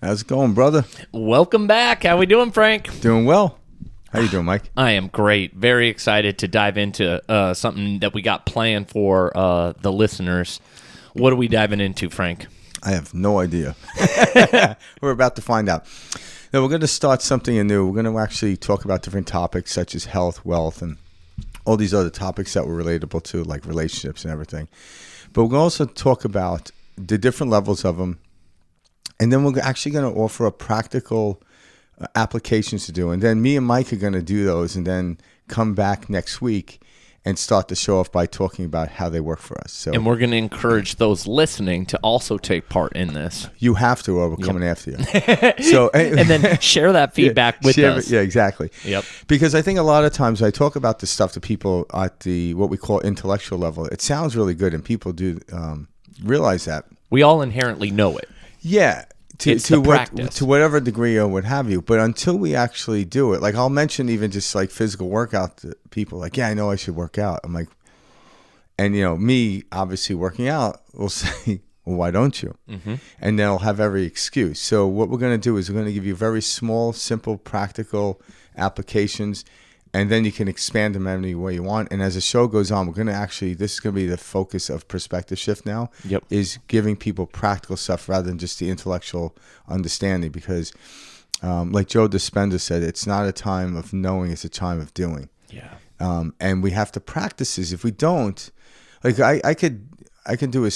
How's it going, brother? Welcome back. How we doing, Frank? Doing well. How you doing, Mike? I am great. Very excited to dive into something that we got planned for the listeners. What are we diving into, Frank? I have no idea. We're about to find out. Now, we're going to start something anew. We're going to actually talk about different topics such as health, wealth, and all these other topics that were relatable to, like relationships and everything. But we're going to also talk about the different levels of them. And then we're actually going to offer up practical applications to do. And then me and Mike are going to do those and then come back next week and start the show off by talking about how they work for us. So, and we're going to encourage those listening to also take part in this. You have to, or we're coming after you. So, and then share that feedback with us. Yeah, exactly. Yep. Because I think a lot of times I talk about this stuff to people at the what we call intellectual level. It sounds really good, and people do realize that. We all inherently know it. Yeah. To whatever degree or what have you. But until we actually do it, like I'll mention even just like physical workout to people, like, yeah, I know I should work out. I'm like, and me obviously working out will say, well, why don't you? Mm-hmm. And then I'll have every excuse. So what we're going to do is we're going to give you very small, simple, practical applications, and then you can expand them any way you want. And as the show goes on, we're going to actually, this is going to be the focus of Perspective Shift now, is giving people practical stuff rather than just the intellectual understanding. Because like Joe Dispenza said, it's not a time of knowing, it's a time of doing. Yeah. And we have to practice this. If we don't, like I could do a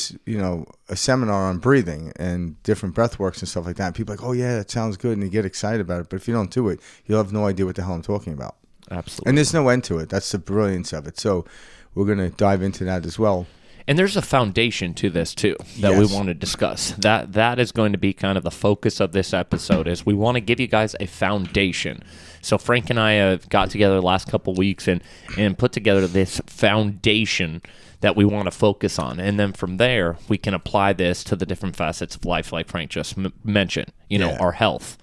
seminar on breathing and different breath works and stuff like that. And people are like, oh yeah, that sounds good. And you get excited about it. But if you don't do it, you'll have no idea what the hell I'm talking about. Absolutely. And there's no end to it. That's the brilliance of it. So we're going to dive into that as well. And there's a foundation to this too that we want to discuss. That is going to be kind of the focus of this episode. Is we want to give you guys a foundation. So Frank and I have got together the last couple of weeks and put together this foundation that we want to focus on. And then from there, we can apply this to the different facets of life, like Frank just mentioned. Our health,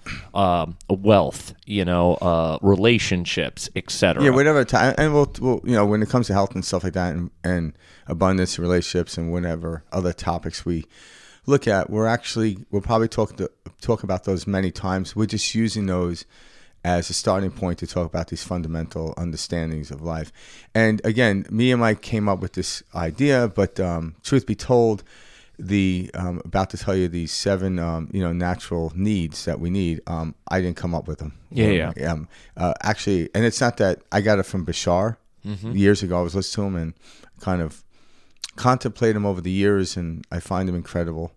wealth, relationships, etc. Yeah, whatever time. And we'll when it comes to health and stuff like that, and abundance, relationships, and whatever other topics we look at, we'll probably talk about those many times. We're just using those as a starting point to talk about these fundamental understandings of life. And again, me and Mike came up with this idea, but truth be told, about to tell you these 7 natural needs that we need. I didn't come up with them. Actually, and it's not that I got it from Bashar years ago. I was listening to him and kind of contemplate him over the years, and I find him incredible.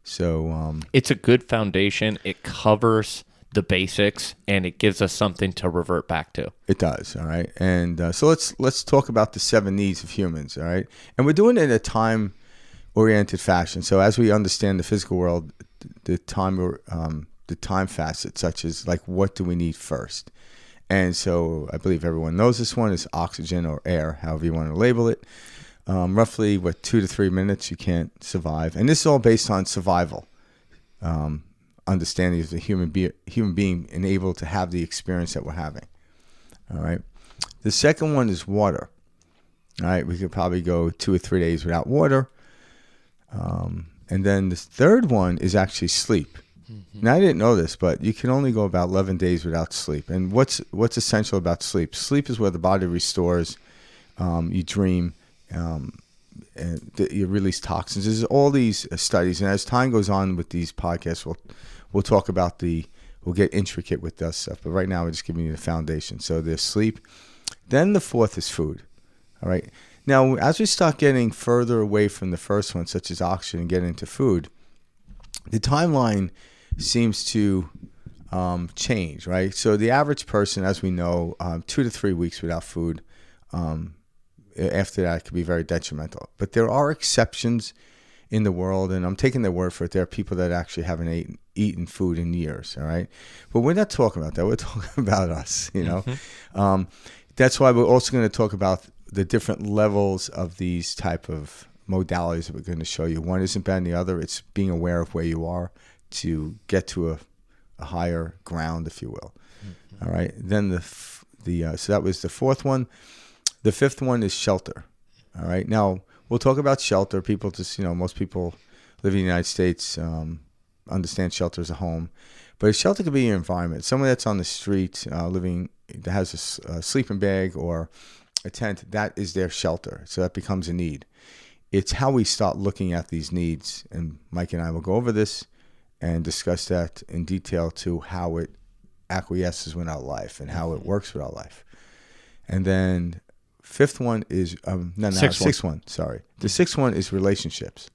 So it's a good foundation. It covers the basics, and it gives us something to revert back to. It does, all right. And so let's talk about the 7 needs of humans, all right. And we're doing it in a time-oriented fashion. So as we understand the physical world, the time facets, such as like what do we need first. And so I believe everyone knows this one is oxygen or air, however you want to label it. Roughly 2 to 3 minutes you can't survive, and this is all based on survival. Understanding of the human being and able to have the experience that we're having. All right. The second one is water. All right. We could probably go 2 or 3 days without water. And then the third one is actually sleep. Mm-hmm. Now, I didn't know this, but you can only go about 11 days without sleep. And what's essential about sleep? Sleep is where the body restores. You dream. And you release toxins. There's all these studies. And as time goes on with these podcasts, we'll talk about we'll get intricate with that stuff. But right now, we're just giving you the foundation. So there's sleep. Then the fourth is food. All right. Now, as we start getting further away from the first one, such as oxygen, and getting into food, the timeline seems to change, right? So the average person, as we know, 2 to 3 weeks without food. After that, it could be very detrimental. But there are exceptions in the world, and I'm taking their word for it. There are people that actually haven't eaten food in years, all right? But we're not talking about that. We're talking about us, Mm-hmm. That's why we're also going to talk about the different levels of these type of modalities that we're going to show you. One isn't better than the other. It's being aware of where you are to get to a higher ground, if you will. Mm-hmm. All right? Then so that was the fourth one. The fifth one is shelter. All right. Now, we'll talk about shelter. People just, most people live in the United States. understand shelter as a home. But a shelter could be your environment. Someone that's on the street living, that has a sleeping bag or a tent, that is their shelter. So that becomes a need. It's how we start looking at these needs. And Mike and I will go over this and discuss that in detail to how it acquiesces with our life and how it works with our life. And then sixth one. Sorry. The sixth one is relationships.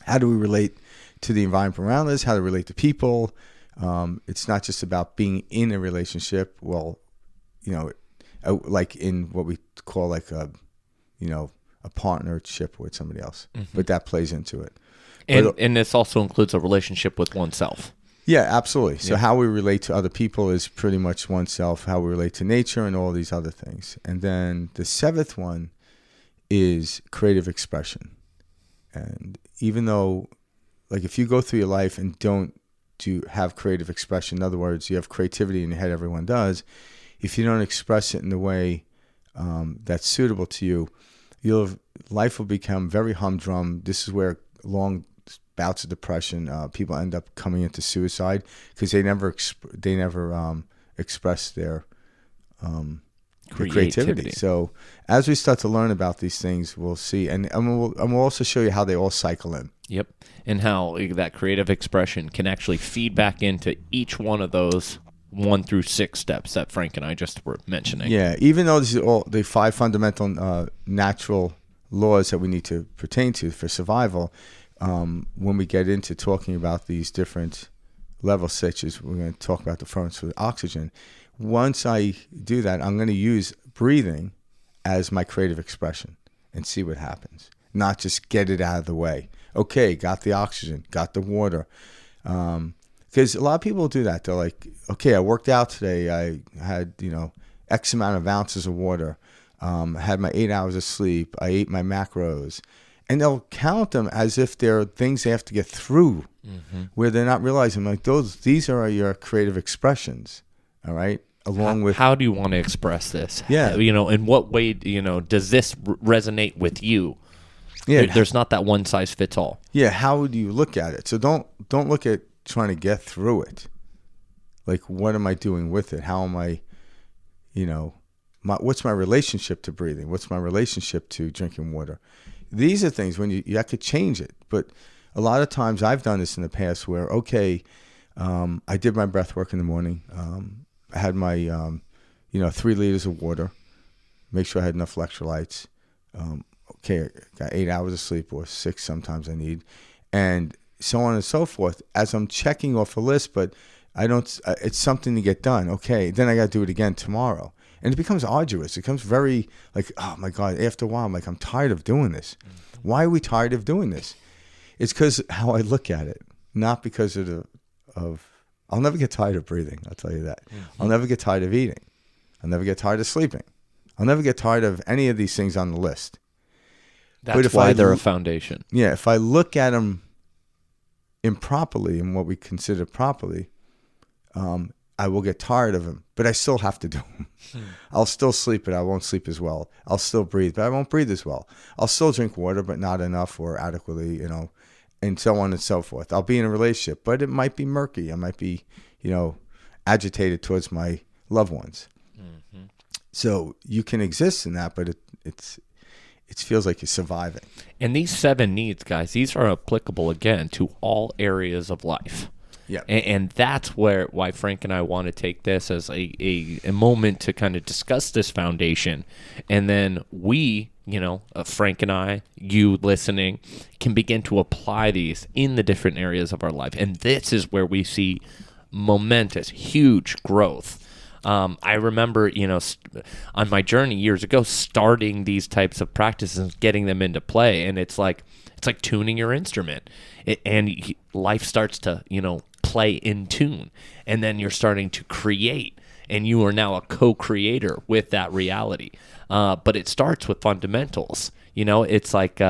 How do we relate to the environment around us? How to relate to people? It's not just about being in a relationship. Well, like in what we call like a partnership with somebody else, but that plays into it. And this also includes a relationship with oneself. Yeah, absolutely. So how we relate to other people is pretty much oneself, how we relate to nature and all these other things. And then the seventh one is creative expression. And even though, like, if you go through your life and don't have creative expression, in other words, you have creativity in your head, everyone does, if you don't express it in the way that's suitable to you, life will become very humdrum. This is where long bouts of depression, people end up coming into suicide because they never express their creativity. So as we start to learn about these things, we'll see, and we'll also show you how they all cycle in. Yep, and how that creative expression can actually feed back into each one of those 1 through 6 steps that Frank and I just were mentioning. Yeah, even though these are all the 5 fundamental natural laws that we need to pertain to for survival, when we get into talking about these different level switches, we're going to talk about the furnace with oxygen. Once I do that, I'm going to use breathing as my creative expression and see what happens. Not just get it out of the way. Okay, got the oxygen, got the water. Because a lot of people do that. They're like, okay, I worked out today. I had, X amount of ounces of water. Had my 8 hours of sleep. I ate my macros. And they'll count them as if they're things they have to get through, where they're not realizing, like, these are your creative expressions, all right? Along with... How do you want to express this? Yeah. In what way, does this resonate with you? Yeah. There's not that one size fits all. Yeah, how do you look at it? So don't look at trying to get through it. Like, what am I doing with it? How am I, what's my relationship to breathing? What's my relationship to drinking water? These are things when you have to change it. But a lot of times I've done this in the past where, okay, I did my breath work in the morning. I had my, 3 liters of water. Make sure I had enough electrolytes. Okay, I got 8 hours of sleep, or 6 sometimes I need. And so on and so forth, as I'm checking off a list, but it's something to get done. Okay, then I got to do it again tomorrow. And it becomes arduous. It becomes very like, oh my God, after a while, I'm like, I'm tired of doing this. Why are we tired of doing this? It's because how I look at it, not because I'll never get tired of breathing. I'll tell you that. I'll never get tired of eating. I'll never get tired of sleeping. I'll never get tired of any of these things on the list. That's why they're a foundation. Yeah, if I look at them improperly and what we consider properly, I will get tired of them, but I still have to do them. I'll still sleep, but I won't sleep as well. I'll still breathe, but I won't breathe as well. I'll still drink water, but not enough or adequately, and so on and so forth. I'll be in a relationship, but it might be murky. I might be, agitated towards my loved ones. So you can exist in that, but it feels like you're surviving. And these 7 needs, guys, these are applicable, again, to all areas of life. Yeah. And that's why Frank and I want to take this as a moment to kind of discuss this foundation. And then we, Frank and I, you listening, can begin to apply these in the different areas of our life. And this is where we see momentous, huge growth. I remember, on my journey years ago, starting these types of practices and getting them into play. And it's like tuning your instrument. And life starts to, play in tune. And then you're starting to create. And you are now a co-creator with that reality. But it starts with fundamentals. It's like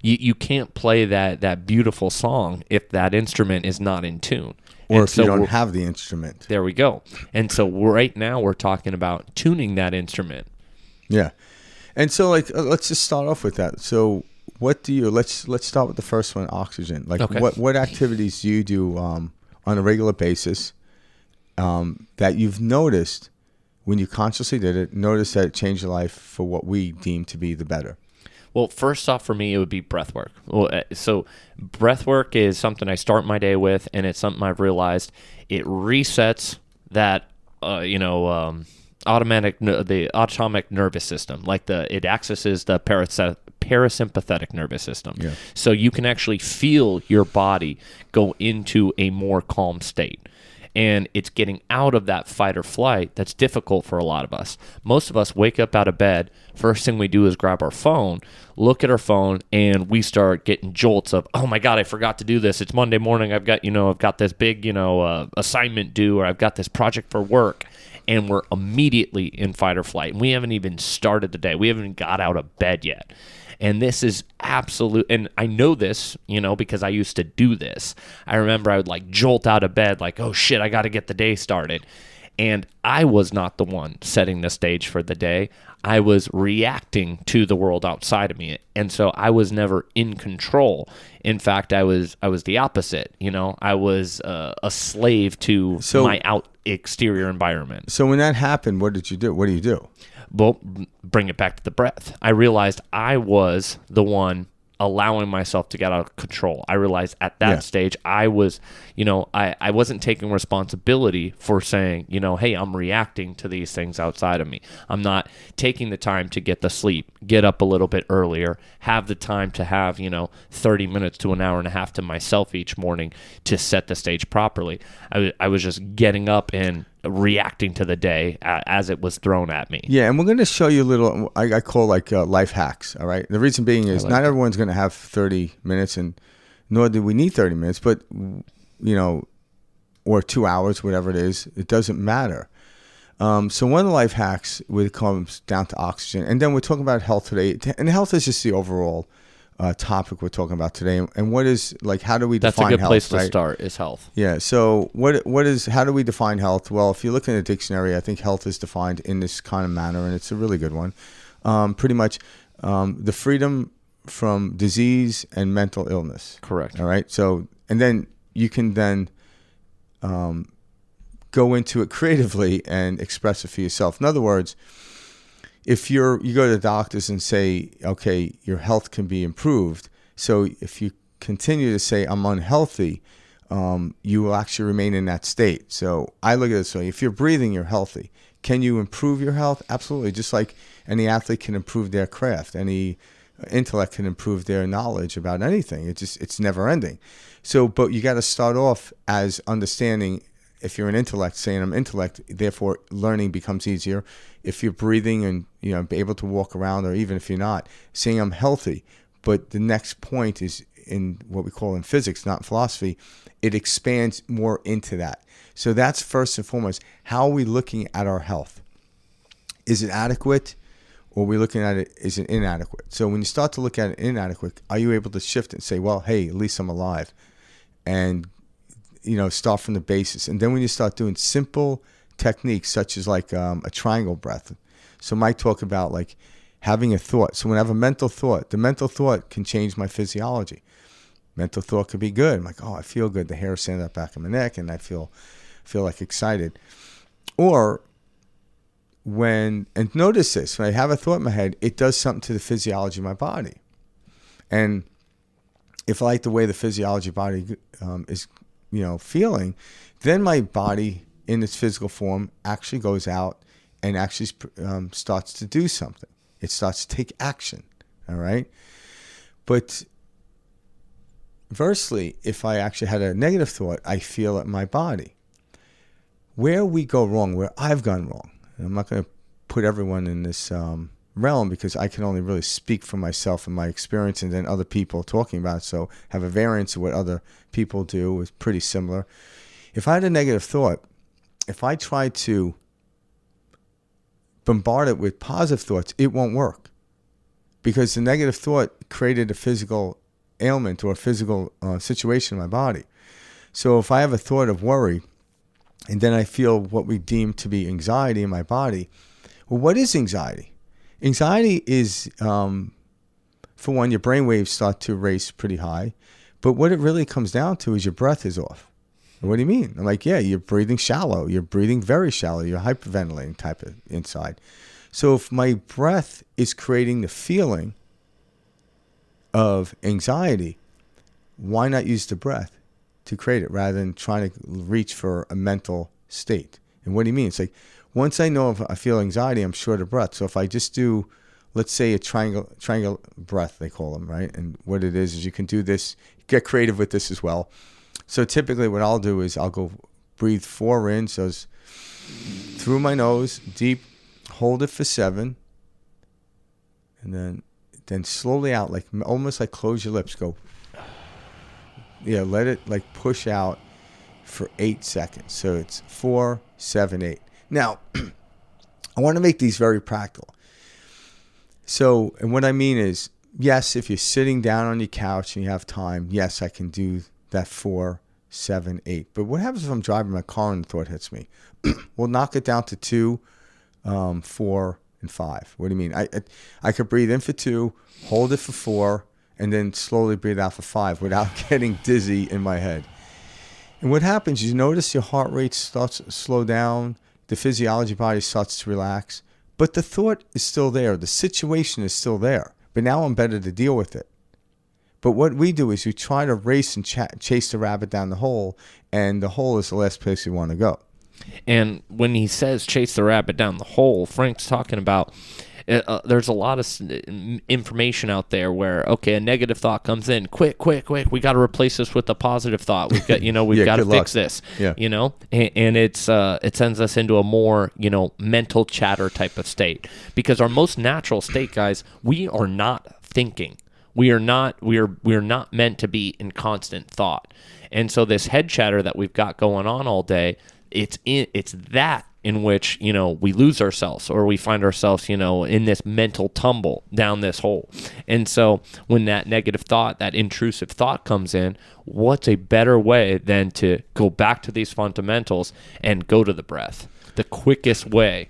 you can't play that beautiful song if that instrument is not in tune. Or if you don't have the instrument. There we go. And so right now we're talking about tuning that instrument. Yeah. And so let's just start off with that. So what do you? Let's start with the first one, oxygen. Like, Okay. what activities do you do on a regular basis that you've noticed when you consciously did it? Notice that it changed your life for what we deem to be the better. Well, first off, for me, it would be breath work. So breath work is something I start my day with, and it's something I've realized it resets that, the autonomic nervous system. Like it accesses the parasympathetic nervous system. Yeah. So you can actually feel your body go into a more calm state. And it's getting out of that fight or flight that's difficult for a lot of us. Most of us wake up out of bed, first thing we do is grab our phone, look at our phone, and we start getting jolts of, oh my God, I forgot to do this. It's Monday morning. I've got this big, assignment due, or I've got this project for work. And we're immediately in fight or flight. And we haven't even started the day. We haven't even got out of bed yet. And this is absolute, and I know this, because I used to do this. I remember I would jolt out of bed like, oh shit, I got to get the day started. And I was not the one setting the stage for the day. I was reacting to the world outside of me. And so I was never in control. In fact, I was the opposite. I was a slave to my exterior environment. So when that happened, what did you do? What do you do? Well, bring it back to the breath. I realized I was the one allowing myself to get out of control. I realized at that stage I was, I wasn't taking responsibility for saying, hey, I'm reacting to these things outside of me. I'm not taking the time to get the sleep, get up a little bit earlier, have the time to have, 30 minutes to an hour and a half to myself each morning to set the stage properly. I was just getting up and reacting to the day as it was thrown at me. Yeah, and we're going to show you a little, I call life hacks, all right? The reason being is not everyone's going to have 30 minutes, and nor do we need 30 minutes, but, or 2 hours, whatever it is, it doesn't matter. So one of the life hacks comes down to oxygen, and then we're talking about health today, and health is just the overall topic we're talking about today, and what is how do we define health? That's a good place to start is health. Yeah. So how do we define health? Well, if you look in the dictionary, I think health is defined in this kind of manner, and it's a really good one. Pretty much the freedom from disease and mental illness. Correct. All right. So and then you can go into it creatively and express it for yourself. In other words, if you go to the doctors and say, okay, your health can be improved. So if you continue to say, I'm unhealthy, you will actually remain in that state. So I look at it this way. If you're breathing, you're healthy. Can you improve your health? Absolutely. Just like any athlete can improve their craft. Any intellect can improve their knowledge about anything. It's never ending. So, but you got to start off as understanding. If you're an intellect, saying I'm intellect, therefore learning becomes easier. If you're breathing and be able to walk around, or even if you're not, saying I'm healthy. But the next point is in what we call in physics, not in philosophy, it expands more into that. So that's first and foremost. How are we looking at our health? Is it adequate, or are we looking at it, is it inadequate? So when you start to look at it inadequate, are you able to shift it and say, well, hey, at least I'm alive, and start from the basis. And then when you start doing simple techniques such as a triangle breath. So Mike talked about having a thought. So when I have a mental thought, the mental thought can change my physiology. Mental thought could be good. I'm like, oh, I feel good. The hair stands up back of my neck, and I feel excited. Or and notice this, when I have a thought in my head, it does something to the physiology of my body. And if I like the way the physiology of body is feeling, then my body in its physical form actually goes out and actually starts to do something. It starts to take action, all right? But versely, if I actually had a negative thought, I feel it in my body. Where we go wrong, where I've gone wrong, and I'm not going to put everyone in this realm because I can only really speak for myself and my experience, and then other people talking about it, so have a variance of what other people do is pretty similar. If I had a negative thought, if I try to bombard it with positive thoughts, it won't work, because the negative thought created a physical ailment or a physical situation in my body. So if I have a thought of worry, and then I feel what we deem to be anxiety in my body, well, what is anxiety? Anxiety is for one, your brain waves start to race pretty high. But what it really comes down to is your breath is off. What do you mean? I'm like, yeah, you're breathing shallow. You're breathing very shallow. You're hyperventilating type of inside. So if my breath is creating the feeling of anxiety, why not use the breath to create it rather than trying to reach for a mental state? And what do you mean? It's like, once I know if I feel anxiety, I'm short of breath. So if I just do, let's say, a triangle breath, they call them, right? And what it is you can do this, get creative with this as well. So typically what I'll do is I'll go breathe 4 in, so it's through my nose, deep, hold it for 7, and then slowly out, like almost like close your lips, go. Yeah, let it like push out for 8 seconds. So it's 4, 7, 8. Now, I want to make these very practical. So, and what I mean is, yes, if you're sitting down on your couch and you have time, yes, I can do that 4, 7, 8. But what happens if I'm driving my car and the thought hits me? We'll knock it down to 2, 4, and 5. What do you mean? I could breathe in for 2, hold it for 4, and then slowly breathe out for 5 without getting dizzy in my head. And what happens, you notice your heart rate starts to slow down, the physiology body starts to relax, but the thought is still there. The situation is still there, but now I'm better to deal with it. But what we do is we try to race and chase the rabbit down the hole, and the hole is the last place we want to go. And when he says chase the rabbit down the hole, Frank's talking about there's a lot of information out there where, okay, a negative thought comes in, quick, we got to replace this with a positive thought. We've got, we've got to fix this, and it sends us into a more, mental chatter type of state, because our most natural state, guys, we are not thinking. We are not meant to be in constant thought. And so this head chatter that we've got going on all day, it's that in which, we lose ourselves, or we find ourselves, in this mental tumble down this hole. And so when that negative thought, that intrusive thought comes in, what's a better way than to go back to these fundamentals and go to the breath? The quickest way,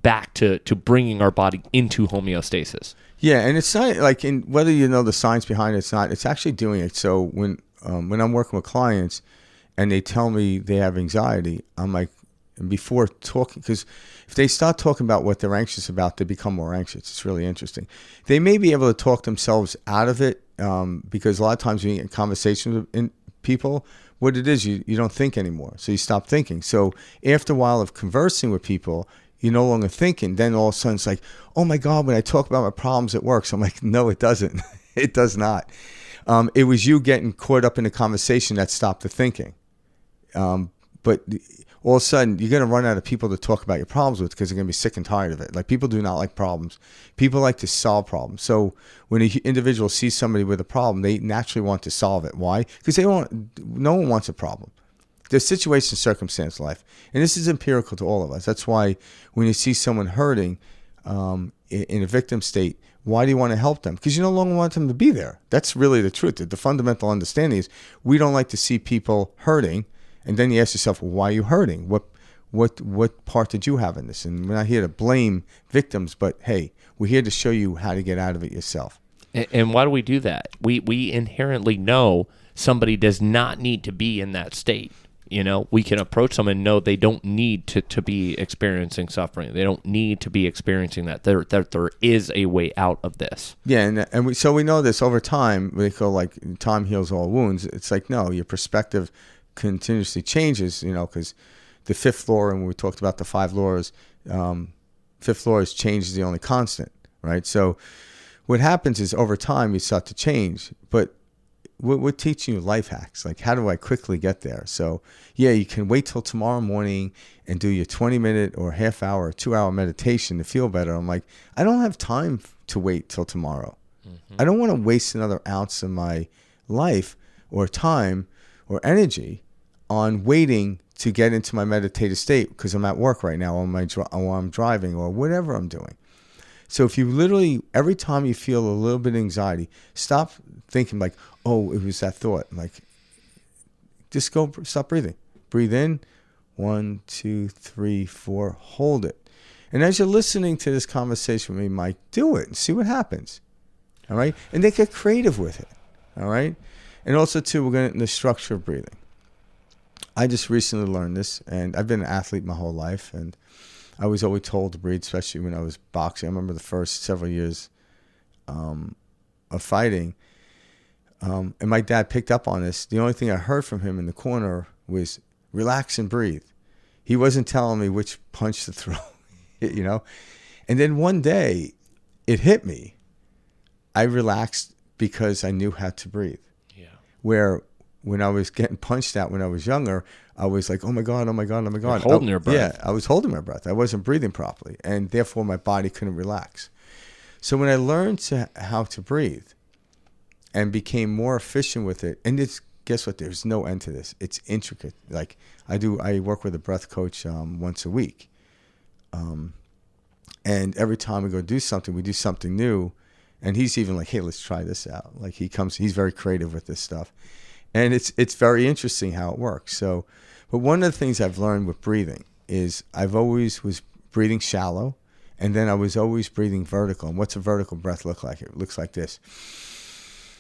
back to bringing our body into homeostasis. Yeah, and it's not like, whether you know the science behind it, it's actually doing it. So when I'm working with clients and they tell me they have anxiety, I'm like, and before talking, because if they start talking about what they're anxious about, they become more anxious. It's really interesting. They may be able to talk themselves out of it, because a lot of times when you get in conversations with people, what it is, you don't think anymore. So you stop thinking. So after a while of conversing with people, you're no longer thinking. Then all of a sudden it's like, oh my God, when I talk about my problems, it works. I'm like, no, it doesn't. It does not. It was you getting caught up in the conversation that stopped the thinking. But all of a sudden, you're going to run out of people to talk about your problems with, because they're going to be sick and tired of it. Like, people do not like problems. People like to solve problems. So when an individual sees somebody with a problem, they naturally want to solve it. Why? Because no one wants a problem. There's situation, circumstance, life. And this is empirical to all of us. That's why when you see someone hurting in a victim state, why do you want to help them? Because you no longer want them to be there. That's really the truth. The fundamental understanding is we don't like to see people hurting. And then you ask yourself, well, why are you hurting? What part did you have in this? And we're not here to blame victims, but hey, we're here to show you how to get out of it yourself. And why do we do that? We inherently know somebody does not need to be in that state. We can approach someone and know they don't need to be experiencing suffering. They don't need to be experiencing that. There is a way out of this. Yeah, and we know this over time. We call, like, time heals all wounds. It's like, no, your perspective continuously changes, because the 5th law, and when we talked about the 5 laws, 5th law is change is the only constant, right? So what happens is over time you start to change, but we're teaching you life hacks. Like, how do I quickly get there? So yeah, you can wait till tomorrow morning and do your 20-minute or half-hour or 2-hour meditation to feel better. I'm like, I don't have time to wait till tomorrow. Mm-hmm. I don't want to waste another ounce of my life or time or energy on waiting to get into my meditative state because I'm at work right now, or I'm driving, or whatever I'm doing. So if you literally, every time you feel a little bit of anxiety, stop thinking like, oh, it was that thought. Like, just stop breathing. Breathe in, 1, 2, 3, 4, hold it. And as you're listening to this conversation with me, Mike, do it and see what happens. All right. And they get creative with it. All right. And also, too, we're going to the structure of breathing. I just recently learned this, and I've been an athlete my whole life, and I was always told to breathe, especially when I was boxing. I remember the first several years of fighting, and my dad picked up on this. The only thing I heard from him in the corner was relax and breathe. He wasn't telling me which punch to throw, you know. And then one day, it hit me. I relaxed because I knew how to breathe. Yeah. Where when I was getting punched at when I was younger, I was like, oh my God, oh my God, oh my God. You're holding your breath. Yeah, I was holding my breath. I wasn't breathing properly, and therefore my body couldn't relax. So when I learned how to breathe and became more efficient with it, and it's, guess what? There's no end to this. It's intricate. Like I work with a breath coach once a week. And every time we go do something, we do something new. And he's even like, hey, let's try this out. Like he's very creative with this stuff. And it's very interesting how it works. So, but one of the things I've learned with breathing is I've always was breathing shallow, and then I was always breathing vertical. And what's a vertical breath look like? It looks like this.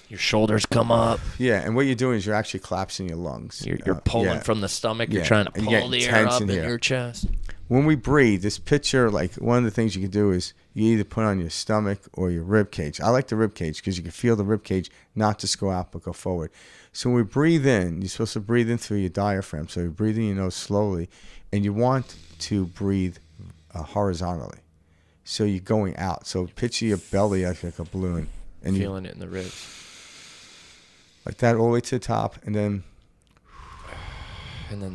Your shoulders come up. Yeah, and what you're doing is you're actually collapsing your lungs. You're pulling from the stomach. You're trying to pull the air up in your chest. When we breathe, this picture, like one of the things you can do is you either put on your stomach or your rib cage. I like the rib cage because you can feel the rib cage not just go out but go forward. So when we breathe in, you're supposed to breathe in through your diaphragm. So you're breathing your nose slowly, and you want to breathe horizontally. So you're going out. So picture your belly like a balloon. And feeling it in the ribs. Like that all the way to the top, and then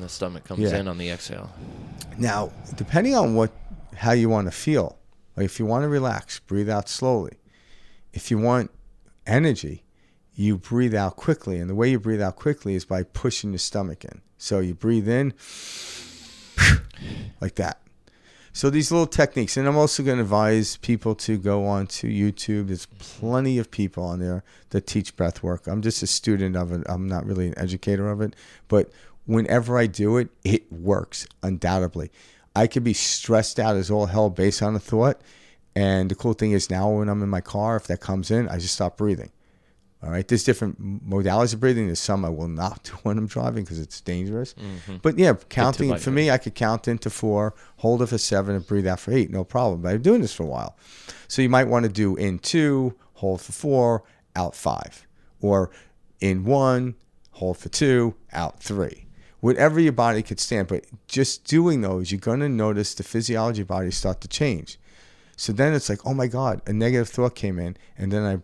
the stomach comes in on the exhale. Now, depending on how you want to feel, like if you want to relax, breathe out slowly. If you want energy, you breathe out quickly, and the way you breathe out quickly is by pushing your stomach in. So you breathe in like that. So these little techniques, and I'm also going to advise people to go on to YouTube. There's plenty of people on there that teach breath work. I'm just a student of it. I'm not really an educator of it. But whenever I do it, it works, undoubtedly. I could be stressed out as all hell based on a thought. And the cool thing is now when I'm in my car, if that comes in, I just stop breathing. All right, there's different modalities of breathing. There's some I will not do when I'm driving because it's dangerous. Mm-hmm. But yeah, counting, for me, I could count into 4, hold it for 7, and breathe out for 8, no problem. But I've been doing this for a while. So you might want to do in 2, hold for 4, out 5. Or in 1, hold for 2, out 3. Whatever your body could stand. But just doing those, you're going to notice the physiology of your body start to change. So then it's like, oh my God, a negative thought came in, and then I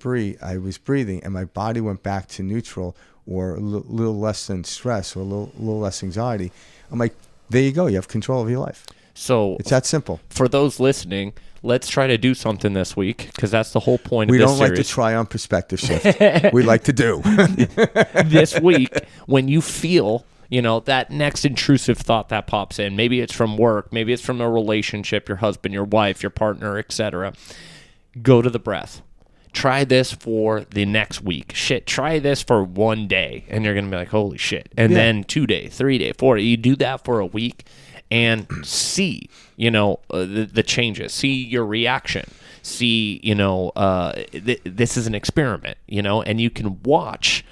was breathing, and my body went back to neutral or a little less than stress or a little less anxiety. I'm like, there you go. You have control of your life. So it's that simple. For those listening, let's try to do something this week because that's the whole point of this series. We don't like to try on perspective shift. We like to do. This week, when you feel that next intrusive thought that pops in, maybe it's from work, maybe it's from a relationship, your husband, your wife, your partner, etc. Go to the breath. Try this for the next week. Try this for 1 day, and you're going to be like, holy shit. And then 2 days, 3 days, 4 days. You do that for a week and see, the changes. See your reaction. See, this is an experiment, and you can watch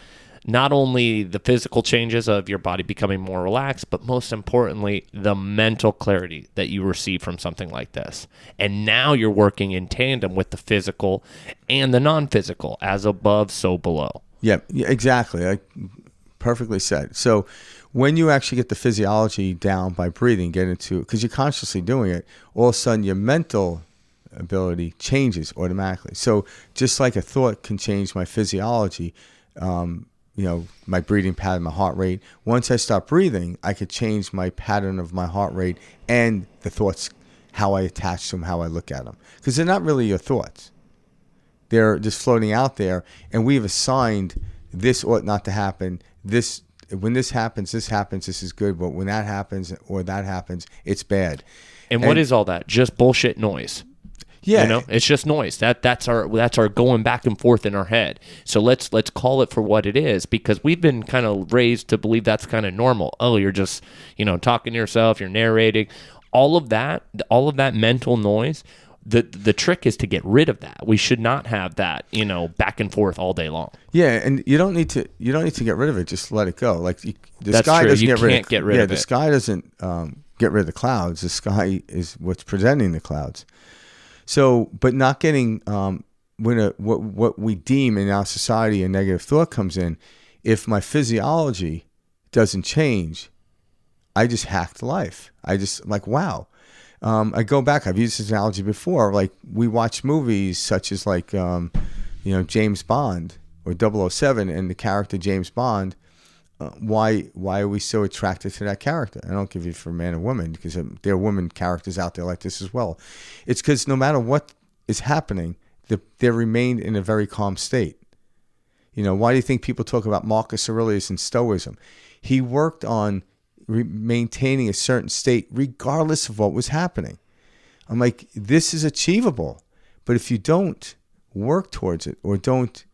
not only the physical changes of your body becoming more relaxed, but most importantly, the mental clarity that you receive from something like this. And now you're working in tandem with the physical and the non-physical, as above, so below. Yeah, exactly. Like, perfectly said. So when you actually get the physiology down by breathing, because you're consciously doing it, all of a sudden your mental ability changes automatically. So just like a thought can change my physiology, my breathing pattern, my heart rate. Once I stop breathing, I could change my pattern of my heart rate and the thoughts, how I attach to them, how I look at them. Because they're not really your thoughts. They're just floating out there, and we've assigned this ought not to happen. When this happens, this is good. But when that happens or that happens, it's bad. And what is all that? Just bullshit noise. Yeah, it's just noise. That's our going back and forth in our head. So let's call it for what it is, because we've been kind of raised to believe that's kind of normal. Oh, you're just talking to yourself, you're narrating. All of that mental noise the trick is to get rid of that. We should not have that, back and forth all day long. Yeah, and you don't need to get rid of it. Just let it go. Like the That's sky true. doesn't You get rid can't of get rid of the it. sky doesn't get rid of the clouds. The sky is what's presenting the clouds. So, but not getting when what we deem in our society a negative thought comes in, if my physiology doesn't change, I just hacked life. I just like, wow. I go back. I've used this analogy before. Like we watch movies such as like, James Bond or 007 and the character James Bond. Why are we so attracted to that character? I don't give you for man or woman because there are women characters out there like this as well. It's because no matter what is happening, they remained in a very calm state. Why do you think people talk about Marcus Aurelius and Stoicism? He worked on maintaining a certain state regardless of what was happening. I'm like, this is achievable. But if you don't work towards it or don't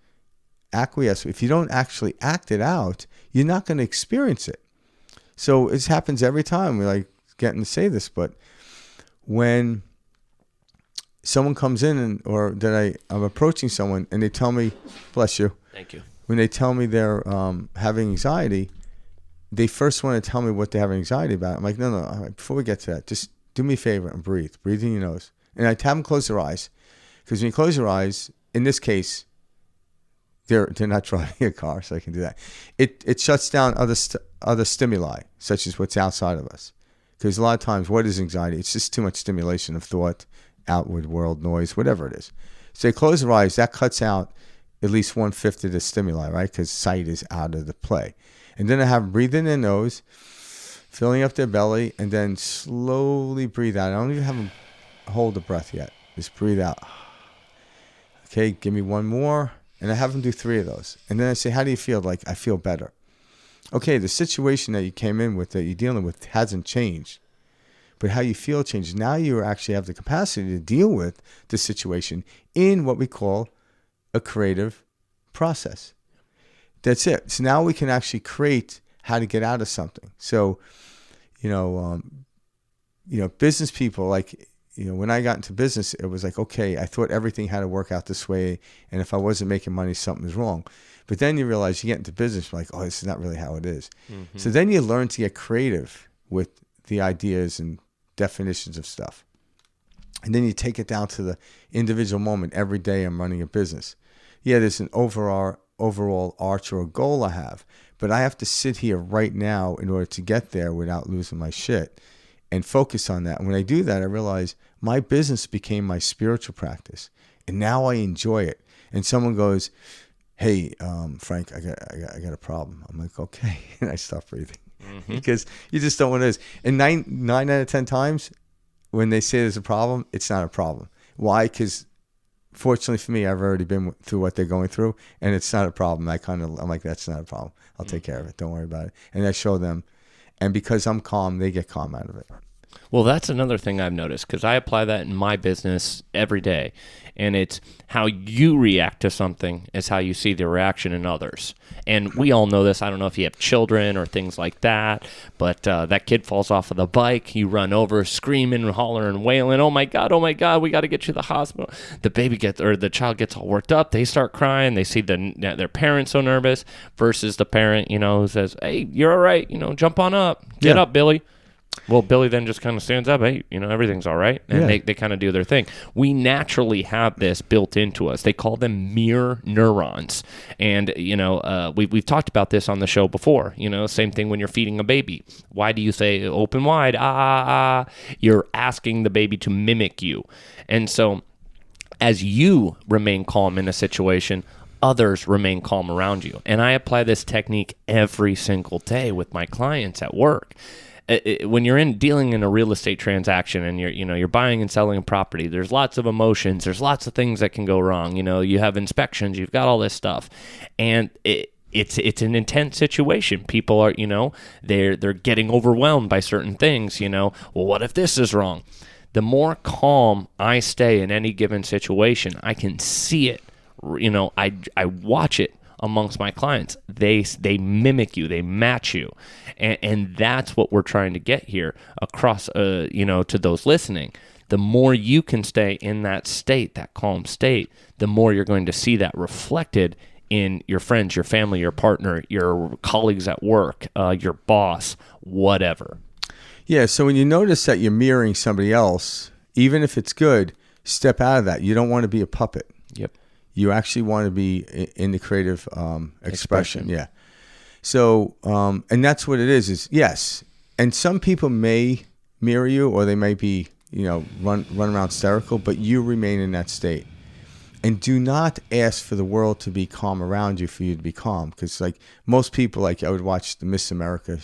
acquiesce, if you don't actually act it out, you're not going to experience it. So it happens every time. We're like getting to say this, but when someone comes in or that I'm approaching someone and they tell me, bless you. Thank you. When they tell me they're having anxiety, they first want to tell me what they're having anxiety about. I'm like, no. All right, before we get to that, just do me a favor and breathe. Breathe in your nose. And I have them close their eyes. Because when you close your eyes, in this case, they're not driving a car, so I can do that. It shuts down other stimuli, such as what's outside of us. Because a lot of times, what is anxiety? It's just too much stimulation of thought, outward world noise, whatever it is. So they close their eyes. That cuts out at least 1/5 of the stimuli, right? Because sight is out of the play. And then I have them breathe in their nose, filling up their belly, and then slowly breathe out. I don't even have them hold the breath yet. Just breathe out. Okay, give me one more. And I have them do 3 of those. And then I say, how do you feel? Like, I feel better. Okay, the situation that you came in with, that you're dealing with, hasn't changed. But how you feel changes. Now you actually have the capacity to deal with the situation in what we call a creative process. That's it. So now we can actually create how to get out of something. So, business people, like, when I got into business, it was like, okay, I thought everything had to work out this way. And if I wasn't making money, something was wrong. But then you realize you get into business, you're like, oh, this is not really how it is. Mm-hmm. So then you learn to get creative with the ideas and definitions of stuff. And then you take it down to the individual moment. Every day I'm running a business. Yeah, there's an overall arch or a goal I have, but I have to sit here right now in order to get there without losing my shit and focus on that. And when I do that, I realize my business became my spiritual practice, and now I enjoy it. And someone goes, hey, Frank, I got a problem. I'm like, okay. And I stop breathing because you just don't want to. And nine out of 10 times when they say there's a problem, it's not a problem. Why? Because fortunately for me, I've already been through what they're going through, and it's not a problem. I'm like, that's not a problem. I'll take care of it. Don't worry about it. And I show them. And because I'm calm, they get calm out of it. Well, that's another thing I've noticed, because I apply that in my business every day. And it's how you react to something is how you see the reaction in others. And we all know this. I don't know if you have children or things like that, but that kid falls off of the bike. You run over screaming, hollering, wailing, oh my God, we got to get you to the hospital. The child gets all worked up. They start crying. They see their parents so nervous versus the parent, who says, hey, you're all right. Jump on up. Get up, Billy. Well, Billy then just kind of stands up. Hey, everything's all right. And they kind of do their thing. We naturally have this built into us. They call them mirror neurons. And, we've talked about this on the show before. Same thing when you're feeding a baby. Why do you say open wide? You're asking the baby to mimic you. And so as you remain calm in a situation, others remain calm around you. And I apply this technique every single day with my clients at work. When you're dealing in a real estate transaction and you're buying and selling a property, there's lots of emotions. There's lots of things that can go wrong. You have inspections. You've got all this stuff, and it's an intense situation. People are they're getting overwhelmed by certain things. Well, what if this is wrong? The more calm I stay in any given situation, I can see it. I watch it amongst my clients. They mimic you, they match you, and that's what we're trying to get here across to those listening. the more you can stay in that state, that calm state, the more you're going to see that reflected in your friends, your family, your partner, your colleagues at work, your boss, whatever. Yeah, so when you notice that you're mirroring somebody else, even if it's good, step out of that. You don't want to be a puppet. Yep. You actually want to be in the creative expression. Yeah. So, and that's what it is yes. And some people may mirror you, or they may be, run around hysterical, but you remain in that state. And do not ask for the world to be calm around you for you to be calm. Because like most people, like I would watch the Miss America,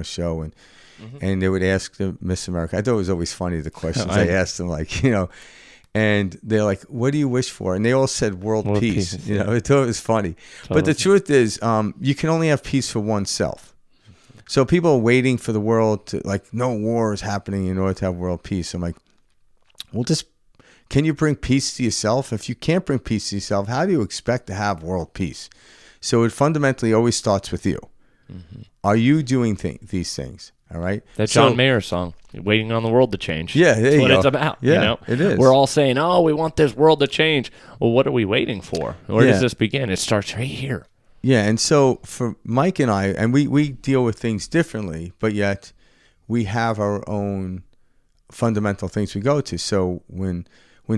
show, and they would ask the Miss America. I thought it was always funny, the questions I asked them, like, and they're like, what do you wish for? And they all said world peace. I thought it was funny. Totally. But the truth is, you can only have peace for oneself. So people are waiting for the world to, like, no war is happening in order to have world peace. I'm like, well, can you bring peace to yourself? If you can't bring peace to yourself, how do you expect to have world peace? So it fundamentally always starts with you. Mm-hmm. Are you doing these things? All right. That John Mayer song, "Waiting on the World to Change." Yeah, that's what it's about. Yeah, it is. We're all saying, "Oh, we want this world to change." Well, what are we waiting for? Where does this begin? It starts right here. Yeah, and so for Mike and I, and we deal with things differently, but yet we have our own fundamental things we go to. So when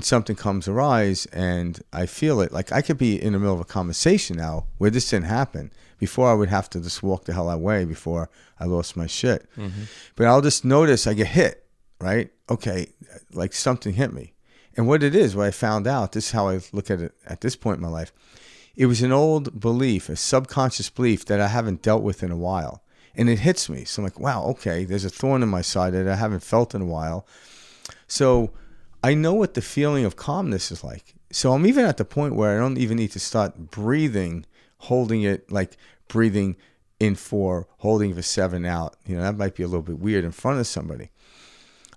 something comes arise and I feel it, like I could be in the middle of a conversation now where this didn't happen. Before I would have to just walk the hell away before I lost my shit. Mm-hmm. But I'll just notice I get hit, right? Okay, like something hit me. And what it is, what I found out, this is how I look at it at this point in my life. It was an old belief, a subconscious belief that I haven't dealt with in a while. And it hits me. So I'm like, wow, okay, there's a thorn in my side that I haven't felt in a while. So I know what the feeling of calmness is like. So I'm even at the point where I don't even need to start breathing, holding it, like breathing in 4, holding for 7 out. That might be a little bit weird in front of somebody.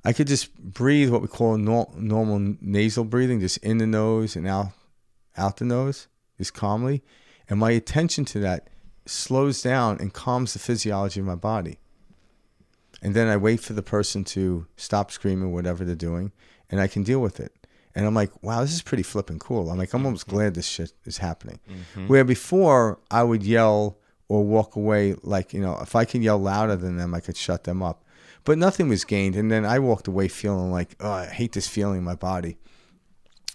I could just breathe what we call normal nasal breathing, just in the nose and out the nose, just calmly. And my attention to that slows down and calms the physiology of my body. And then I wait for the person to stop screaming, whatever they're doing, and I can deal with it. And I'm like, wow, this is pretty flipping cool. I'm like, I'm almost glad this shit is happening. Mm-hmm. Where before I would yell or walk away, like, if I can yell louder than them, I could shut them up. But nothing was gained. And then I walked away feeling like, oh, I hate this feeling in my body.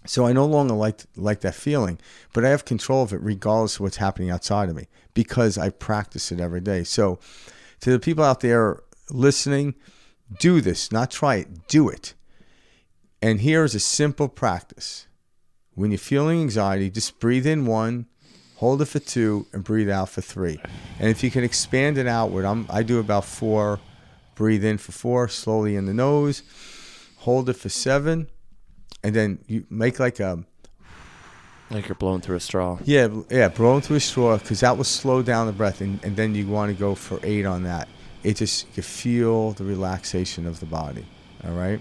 So I no longer like that feeling, but I have control of it regardless of what's happening outside of me because I practice it every day. So to the people out there listening, do this, not try it, do it. And here's a simple practice. When you're feeling anxiety, just breathe in 1, hold it for 2, and breathe out for 3. And if you can expand it outward, I do about 4. Breathe in for 4, slowly in the nose, hold it for 7, and then you make like you're blowing through a straw. Yeah, blowing through a straw, because that will slow down the breath, and then you want to go for 8 on that. You feel the relaxation of the body, all right?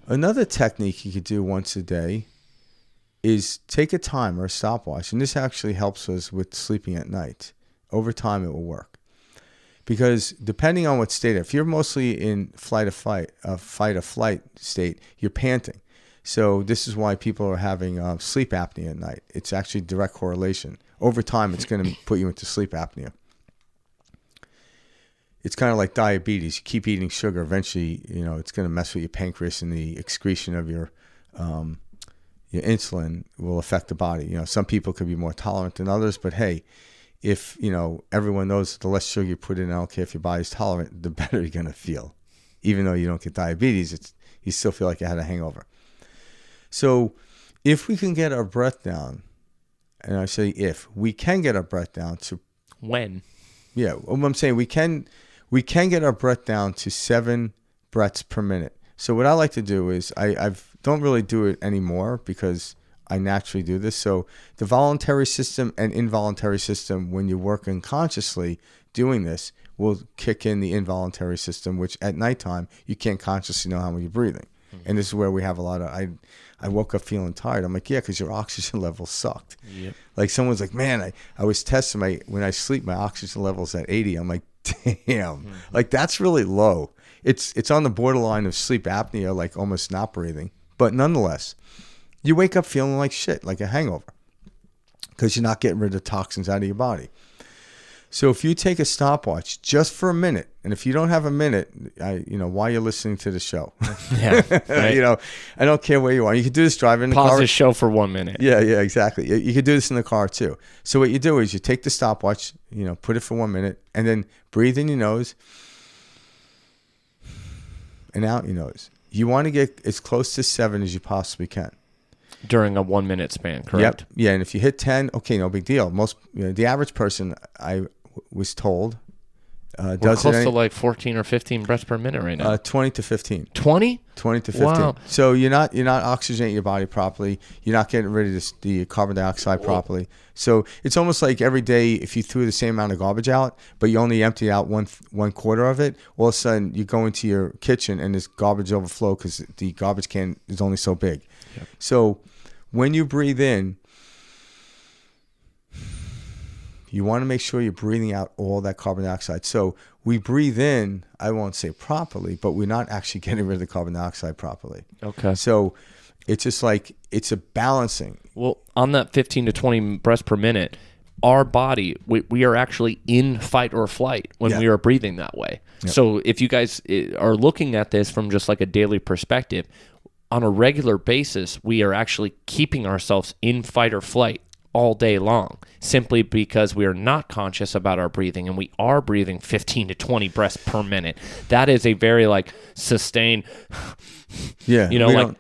Another technique you could do once a day is take a timer, a stopwatch, and this actually helps us with sleeping at night. Over time, it will work. Because depending on what state, if you're mostly in fight or flight state, you're panting. So this is why people are having sleep apnea at night. It's actually direct correlation. Over time, it's going to put you into sleep apnea. It's kind of like diabetes. You keep eating sugar, eventually, it's going to mess with your pancreas, and the excretion of your insulin will affect the body. Some people could be more tolerant than others, but hey, if, everyone knows the less sugar you put in, I don't care if your body's tolerant, the better you're going to feel. Even though you don't get diabetes, you still feel like you had a hangover. So if we can get our breath down, and I say if, we can get our breath down to... When? Yeah, what I'm saying, we can get our breath down to 7 breaths per minute. So what I like to do is, I don't really do it anymore because I naturally do this. So the voluntary system and involuntary system, when you're working consciously doing this, will kick in the involuntary system, which at nighttime, you can't consciously know how you're breathing. Mm-hmm. And this is where we have a lot of... I woke up feeling tired. I'm like, yeah, because your oxygen level sucked. Yep. Like someone's like, man, I was testing when I sleep, my oxygen level's at 80. I'm like, damn, like that's really low. it's on the borderline of sleep apnea, like almost not breathing. But nonetheless, you wake up feeling like shit, like a hangover, because you're not getting rid of toxins out of your body. So if you take a stopwatch just for a minute, and if you don't have a minute, while you're listening to the show, Yeah, right. I don't care where you are. You can do this driving in the car. Pause the show for 1 minute. Yeah, exactly. You could do this in the car too. So what you do is you take the stopwatch, put it for 1 minute, and then breathe in your nose and out your nose. You want to get as close to 7 as you possibly can. During a 1 minute span, correct? Yep. Yeah, and if you hit 10, okay, no big deal. The average person, I was told, We're does close to like 14 or 15 breaths per minute right now. 20 to 15. 20? 20 to 15. Wow. So you're not oxygenating your body properly. You're not getting rid of the carbon dioxide properly. So it's almost like every day if you threw the same amount of garbage out, but you only empty out one quarter of it, all of a sudden you go into your kitchen and there's garbage overflow because the garbage can is only so big. Yep. So when you breathe in, you want to make sure you're breathing out all that carbon dioxide. So we breathe in, I won't say properly, but we're not actually getting rid of the carbon dioxide properly. Okay. So it's just like, it's a balancing. Well, on that 15 to 20 breaths per minute, our body, we are actually in fight or flight when we are breathing that way. Yep. So if you guys are looking at this from just like a daily perspective, on a regular basis, we are actually keeping ourselves in fight or flight all day long, simply because we are not conscious about our breathing, and we are breathing 15 to 20 breaths per minute. That is a very like sustained, we're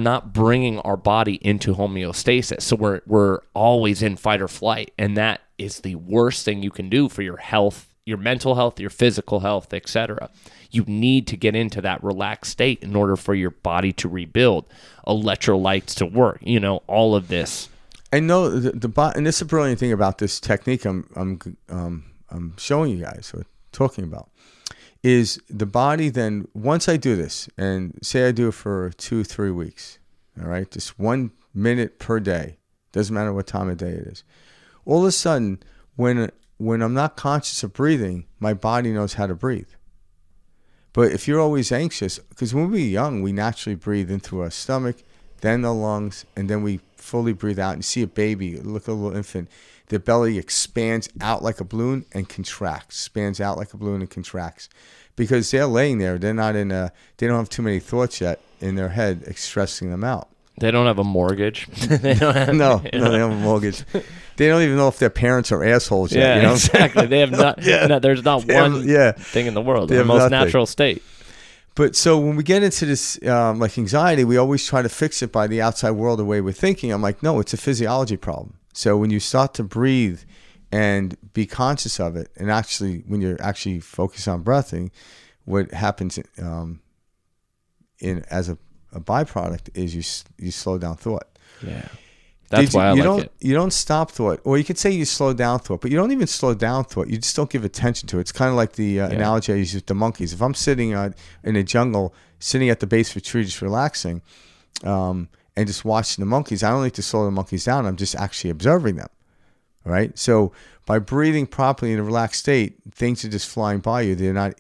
not bringing our body into homeostasis. So we're always in fight or flight, and that is the worst thing you can do for your health, your mental health, your physical health, etc. You need to get into that relaxed state in order for your body to rebuild, electrolytes to work, all of this. I know and this is a brilliant thing about this technique I'm showing you guys or talking about is the body. Then once I do this, and say I do it for 2-3 weeks, all right, just 1 minute per day, doesn't matter what time of day it is. All of a sudden, when I'm not conscious of breathing, my body knows how to breathe. But if you're always anxious, because when we're young, we naturally breathe in through our stomach, then the lungs, and then we fully breathe out. And you see a baby, look at a little infant, their belly expands out like a balloon and contracts, expands out like a balloon and contracts. Because they're laying there, they don't have too many thoughts yet in their head stressing them out. They don't have a mortgage. They don't have they don't have a mortgage. They don't even know if their parents are assholes yet. Yeah, exactly. They have not. There's not one thing in the world. The most natural state. But so when we get into this, like anxiety, we always try to fix it by the outside world, the way we're thinking. I'm like, no, it's a physiology problem. So when you start to breathe and be conscious of it, and actually, when you're actually focused on breathing, what happens as a byproduct is you slow down thought. Yeah. That's why I like it. You don't stop thought, or you could say you slow down thought, but you don't even slow down thought. You just don't give attention to it. It's kind of like the analogy I use with the monkeys. If I'm sitting in a jungle, sitting at the base of a tree, just relaxing, and just watching the monkeys, I don't need to slow the monkeys down. I'm just actually observing them, right? So by breathing properly in a relaxed state, things are just flying by you. They're not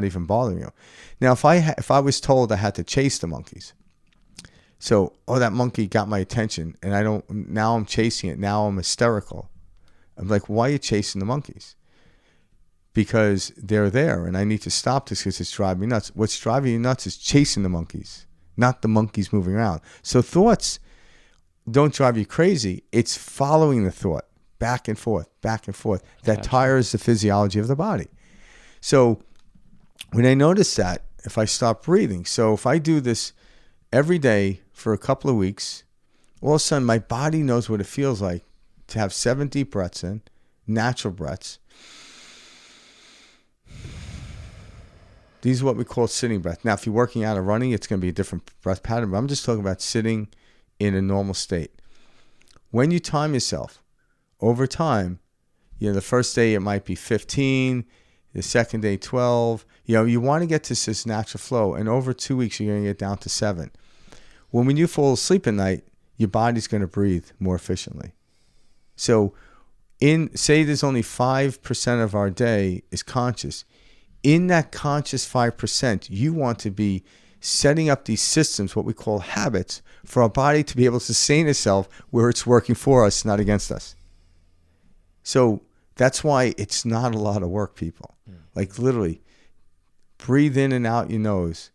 even bothering you. Now, if I was told I had to chase the monkeys, so, that monkey got my attention, and now I'm chasing it. Now I'm hysterical. I'm like, why are you chasing the monkeys? Because they're there, and I need to stop this because it's driving me nuts. What's driving you nuts is chasing the monkeys, not the monkeys moving around. So thoughts don't drive you crazy. It's following the thought back and forth, that tires the physiology of the body. So when I notice that, if I stop breathing, so if I do this every day for a couple of weeks, all of a sudden my body knows what it feels like to have 7 deep breaths in, natural breaths. These are what we call sitting breath. Now, if you're working out or running, it's going to be a different breath pattern, but I'm just talking about sitting in a normal state. When you time yourself, over time, the first day it might be 15, the second day 12. You want to get to this natural flow, and over 2 weeks you're going to get down to 7. When you fall asleep at night, your body's going to breathe more efficiently. So, say there's only 5% of our day is conscious. in that conscious 5%, you want to be setting up these systems, what we call habits, for our body to be able to sustain itself where it's working for us, not against us. So that's why it's not a lot of work, people. Like literally, breathe in and out your nose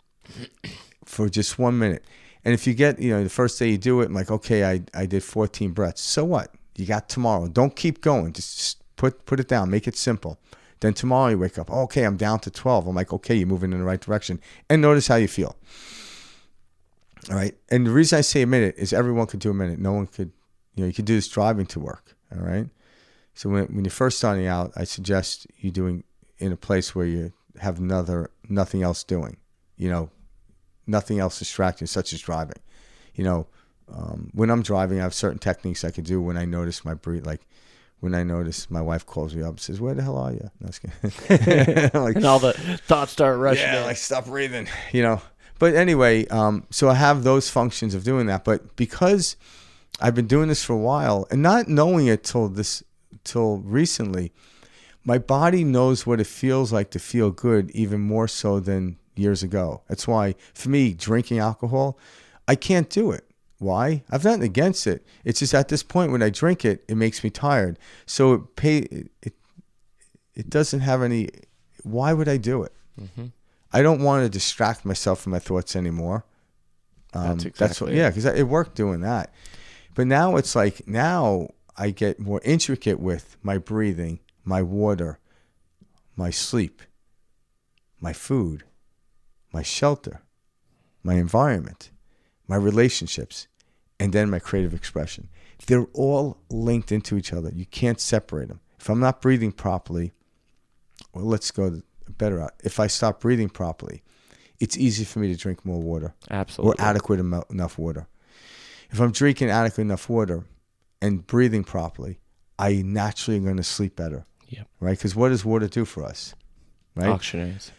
for just 1 minute. And if you get, the first day you do it, I'm like, okay, I did 14 breaths. So what? You got tomorrow. Don't keep going. Just put it down. Make it simple. Then tomorrow you wake up. Okay, I'm down to 12. I'm like, okay, you're moving in the right direction. And notice how you feel. All right. And the reason I say a minute is everyone could do a minute. No one could, you could do this driving to work. All right. So when you're first starting out, I suggest you doing in a place where you have nothing else doing, nothing else distracting, such as driving. When I'm driving, I have certain techniques I could do when I notice my breath, like when I notice my wife calls me up and says, "Where the hell are you?" No, like, and all the thoughts start rushing. Yeah, like stop breathing, But anyway, so I have those functions of doing that. But because I've been doing this for a while and not knowing it till recently, my body knows what it feels like to feel good even more so than years ago. That's why, for me, drinking alcohol, I can't do it. Why? I've nothing against it. It's just at this point when I drink it, it makes me tired. So it doesn't have any. Why would I do it? Mm-hmm. I don't want to distract myself from my thoughts anymore. That's exactly because it worked doing that. But now it's like I get more intricate with my breathing, my water, my sleep, my food, my shelter, my environment, my relationships, and then my creative expression. They're all linked into each other. You can't separate them. If I'm not breathing properly, well, let's go better out. If I stop breathing properly, it's easy for me to drink more water. Absolutely. Or adequate enough water. If I'm drinking adequate enough water and breathing properly, I naturally am going to sleep better. Yep. Right? Because what does water do for us? Right? Oxygenates.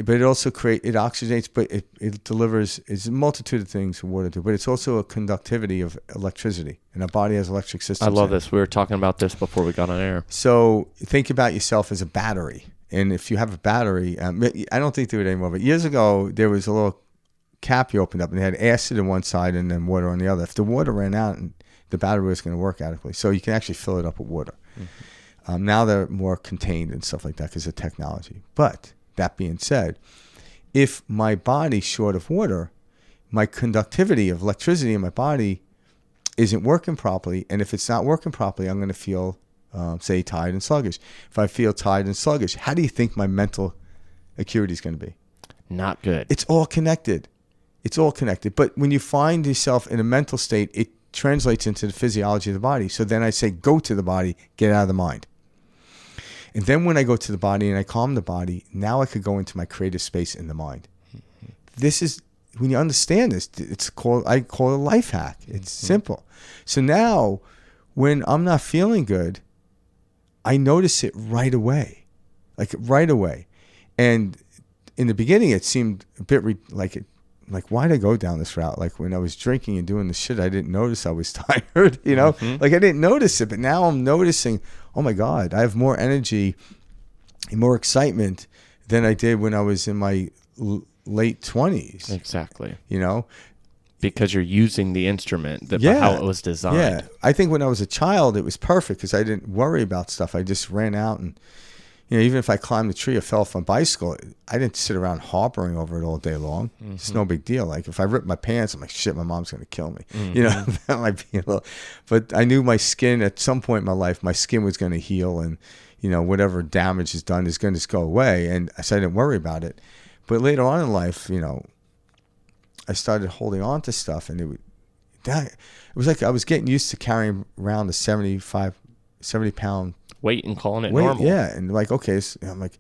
But it also it oxygenates, but it delivers, it's a multitude of things water do, but it's also a conductivity of electricity, and our body has electric systems. I love this. We were talking about this before we got on air. So think about yourself as a battery, and if you have a battery, I don't think they do it anymore, but years ago, there was a little cap you opened up, and it had acid on one side and then water on the other. If the water ran out, the battery was going to work adequately. So you can actually fill it up with water. Mm-hmm. Now they're more contained and stuff like that because of technology. But that being said, if my body's short of water, my conductivity of electricity in my body isn't working properly. And if it's not working properly, I'm going to feel, say, tired and sluggish. If I feel tired and sluggish, how do you think my mental acuity is going to be? Not good. It's all connected. It's all connected. But when you find yourself in a mental state, it translates into the physiology of the body. So then I say, go to the body, get out of the mind. And then when I go to the body and I calm the body, now I could go into my creative space in the mind. Mm-hmm. This is, when you understand this, I call it a life hack. It's simple. So now when I'm not feeling good, I notice it right away. Like right away. And in the beginning, it seemed a bit like, why'd I go down this route? Like when I was drinking and doing the shit, I didn't notice I was tired, Like I didn't notice it, but now I'm noticing, oh my God, I have more energy and more excitement than I did when I was in my late 20s. Exactly. Because you're using the instrument, how it was designed. Yeah. I think when I was a child, it was perfect because I didn't worry about stuff. I just ran out and, even if I climbed a tree or fell off my bicycle, I didn't sit around harboring over it all day long. Mm-hmm. It's no big deal. Like if I ripped my pants, I'm like, shit, my mom's going to kill me. Mm-hmm. That might be a little, but I knew my skin at some point in my life, my skin was going to heal and, whatever damage is done is going to just go away. And so I didn't worry about it. But later on in life, I started holding on to stuff and it was like I was getting used to carrying around a 70 pound weight and calling it normal. Yeah, and like, okay, so I'm like,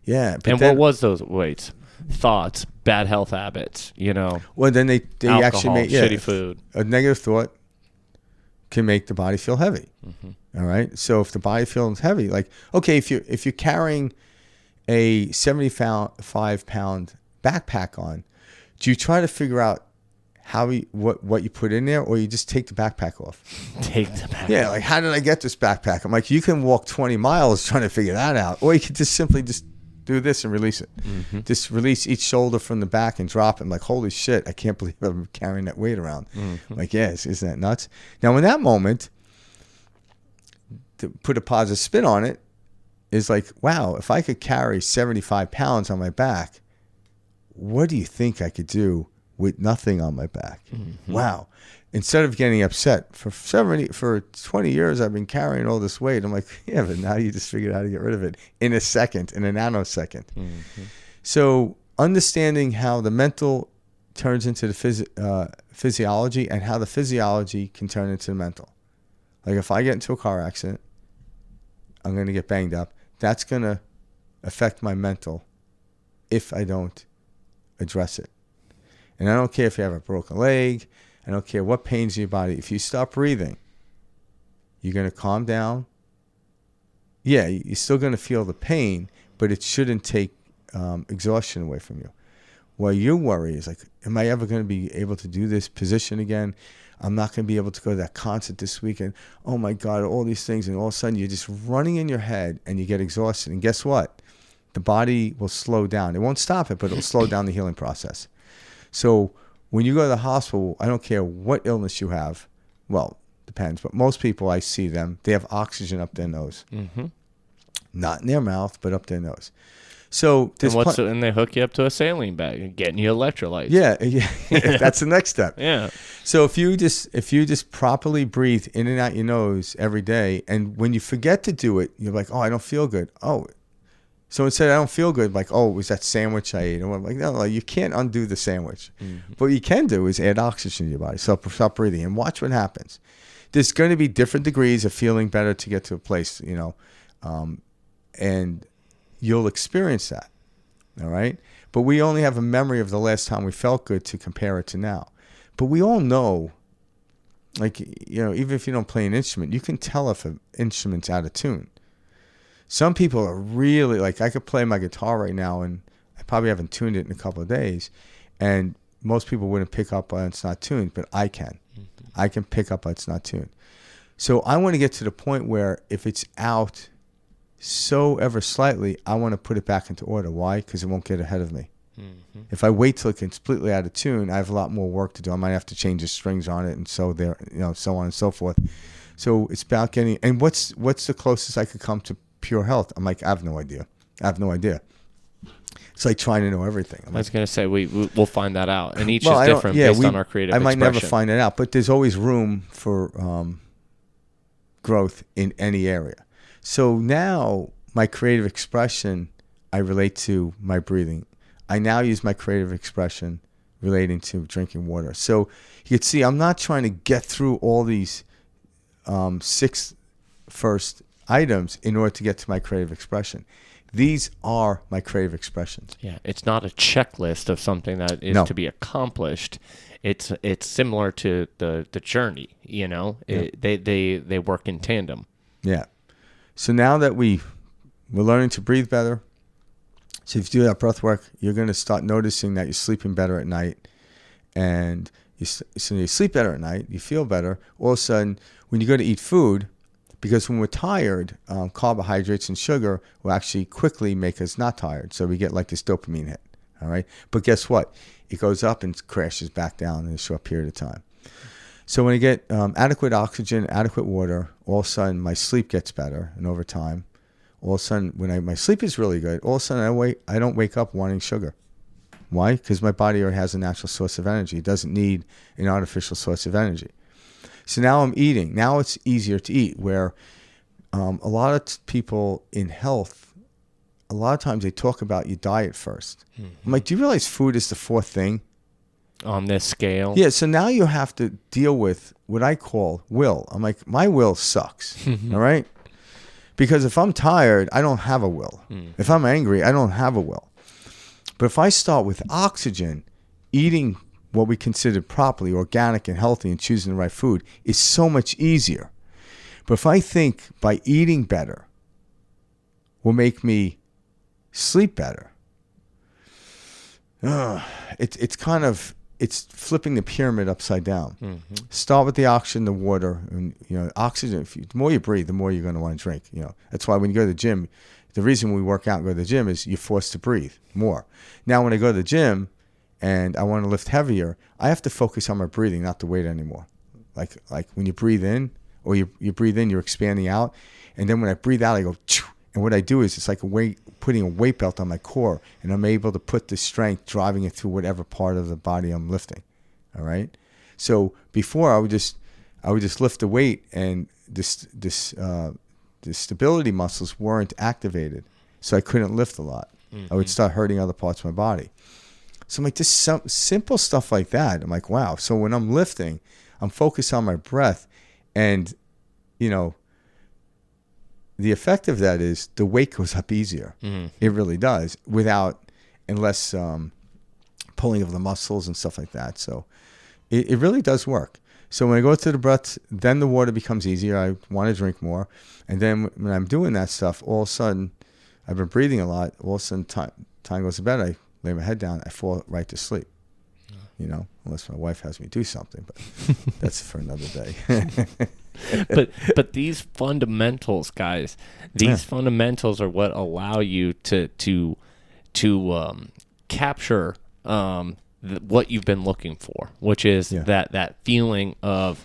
yeah. But and then, what was those weights? Thoughts, bad health habits, Well, then they alcohol, actually make shitty food. A negative thought can make the body feel heavy. Mm-hmm. All right. So if the body feels heavy, like, okay, if you're carrying a 75-pound backpack on, do you try to figure out what you put in there, or you just take the backpack off? Take the backpack. Yeah, like, how did I get this backpack? I'm like, you can walk 20 miles trying to figure that out, or you could just simply just do this and release it. Just release each shoulder from the back and drop it. I'm like, holy shit, I can't believe I'm carrying that weight around. Like, yes, isn't that nuts? Now, in that moment, to put a positive spin on it, is like, wow, if I could carry 75 pounds on my back, what do you think I could do with nothing on my back? Wow. Instead of getting upset, for 20 years, I've been carrying all this weight. I'm like, yeah, but now you just figured out how to get rid of it in a second, in a nanosecond. So understanding how the mental turns into the physiology and how the physiology can turn into the mental. Like if I get into a car accident, I'm going to get banged up. That's going to affect my mental if I don't address it. And I don't care if you have a broken leg. I don't care what pains in your body. If you stop breathing, you're going to calm down. Yeah, you're still going to feel the pain, but it shouldn't take exhaustion away from you. What you worry is like, am I ever going to be able to do this position again? I'm not going to be able to go to that concert this weekend. Oh my God, all these things. And all of a sudden you're just running in your head and you get exhausted. And guess what? The body will slow down. It won't stop it, but it'll slow down the healing process. So when you go to the hospital, I don't care what illness you have. Well, depends. But most people, I see them, they have oxygen up their nose. Not in their mouth, but up their nose. So and they hook you up to a saline bag and getting you electrolytes. Yeah, that's the next step. Yeah. So if you just properly breathe in and out your nose every day, and when you forget to do it, you're like, oh, I don't feel good. Oh, so instead I don't feel good, like, oh, it was that sandwich I ate. And I'm like, no, you can't undo the sandwich. What you can do is add oxygen to your body. So stop breathing and watch what happens. There's going to be different degrees of feeling better to get to a place, and you'll experience that, all right? But we only have a memory of the last time we felt good to compare it to now. But we all know, like, even if you don't play an instrument, you can tell if an instrument's out of tune. Some people are really, like, I could play my guitar right now, and I probably haven't tuned it in a couple of days, and most people wouldn't pick up on it's not tuned, but I can. I can pick up on it's not tuned. So I want to get to the point where if it's out so ever slightly, I want to put it back into order. Why? Because it won't get ahead of me. If I wait till it's completely out of tune, I have a lot more work to do. I might have to change the strings on it, and so there, so on and so forth. So it's about getting. And what's the closest I could come to pure health? I'm like, I have no idea. It's like trying to know everything. I was going to say we'll find that out, and each is different based on our creative expression. I might never find it out, but there's always room for growth in any area. So now my creative expression, I relate to my breathing. I now use my creative expression relating to drinking water. So you can see I'm not trying to get through all these 6 first items in order to get to my creative expression. These are my creative expressions. Yeah, it's not a checklist of something that is to be accomplished. It's similar to the journey, Yeah. They work in tandem. Yeah. So now that we're learning to breathe better, so if you do that breath work, you're going to start noticing that you're sleeping better at night. And so you sleep better at night, you feel better. All of a sudden, when you go to eat food, because when we're tired, carbohydrates and sugar will actually quickly make us not tired. So we get like this dopamine hit, all right? But guess what? It goes up and crashes back down in a short period of time. So when I get adequate oxygen, adequate water, all of a sudden my sleep gets better. And over time, all of a sudden, when my sleep is really good, all of a sudden I don't wake up wanting sugar. Why? Because my body already has a natural source of energy. It doesn't need an artificial source of energy. So now I'm eating. Now it's easier to eat, where a lot of people in health, a lot of times they talk about your diet first. I'm like, do you realize food is the 4th thing on this scale? Yeah, so now you have to deal with what I call will. I'm like, my will sucks, all right? Because if I'm tired, I don't have a will. If I'm angry, I don't have a will. But if I start with oxygen, eating what we consider properly, organic and healthy, and choosing the right food is so much easier. But if I think by eating better will make me sleep better, it's kind of it's flipping the pyramid upside down. Mm-hmm. Start with the oxygen, the water, and oxygen. The more you breathe, the more you're going to want to drink. That's why when you go to the gym, the reason we work out and go to the gym is you're forced to breathe more. Now, when I go to the gym and I want to lift heavier, I have to focus on my breathing, not the weight anymore. Like when you breathe in, or you breathe in, you're expanding out, and then when I breathe out, I go. Choo. And what I do is it's like putting a weight belt on my core, and I'm able to put the strength driving it through whatever part of the body I'm lifting. All right. So before I would just lift the weight, and the stability muscles weren't activated, so I couldn't lift a lot. Mm-hmm. I would start hurting other parts of my body. So I'm like, just some simple stuff like that. I'm like, wow. So when I'm lifting, I'm focused on my breath, and the effect of that is the weight goes up easier. Mm-hmm. It really does, unless pulling of the muscles and stuff like that. So it really does work. So when I go to the breath, then the water becomes easier. I want to drink more. And then when I'm doing that stuff, all of a sudden, I've been breathing a lot. All of a sudden, time goes to bed. I lay my head down. I fall right to sleep. Unless my wife has me do something. But that's for another day. but these fundamentals, guys, fundamentals are what allow you to capture what you've been looking for, which is that feeling of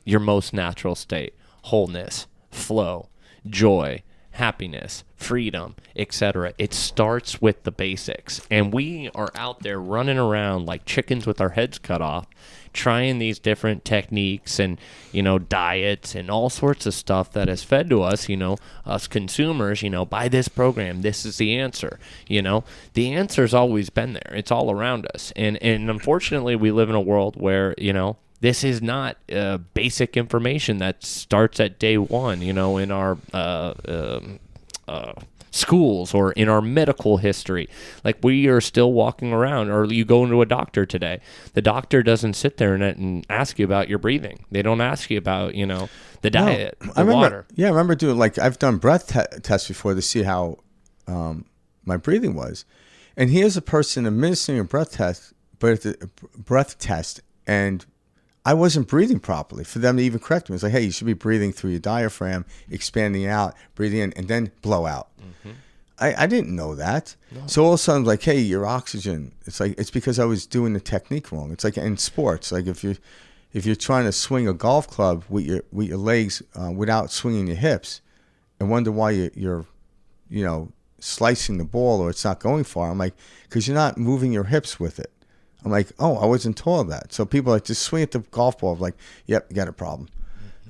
your most natural state, wholeness, flow, joy, happiness, freedom, etc. It starts with the basics, and we are out there running around like chickens with our heads cut off, trying these different techniques and diets and all sorts of stuff that is fed to us, us consumers, buy this program, this is the answer. The answer's always been there. It's all around us, and unfortunately we live in a world where this is not basic information that starts at day one, in our schools or in our medical history. Like, we are still walking around, or you go into a doctor today. The doctor doesn't sit there and ask you about your breathing. They don't ask you about, the diet, water. Yeah, I remember doing, I've done breath tests before to see how my breathing was. And here's a person administering a breath test, and I wasn't breathing properly for them to even correct me. It's like, hey, you should be breathing through your diaphragm, expanding out, breathing in, and then blow out. Mm-hmm. I didn't know that. No. So all of a sudden, like, hey, your oxygen. It's like, it's because I was doing the technique wrong. It's like in sports, like if you're trying to swing a golf club with your legs without swinging your hips, and wonder why you're slicing the ball or it's not going far. I'm like, because you're not moving your hips with it. I'm like, oh, I wasn't told that. So people are like, just swing at the golf ball. I'm like, yep, you got a problem.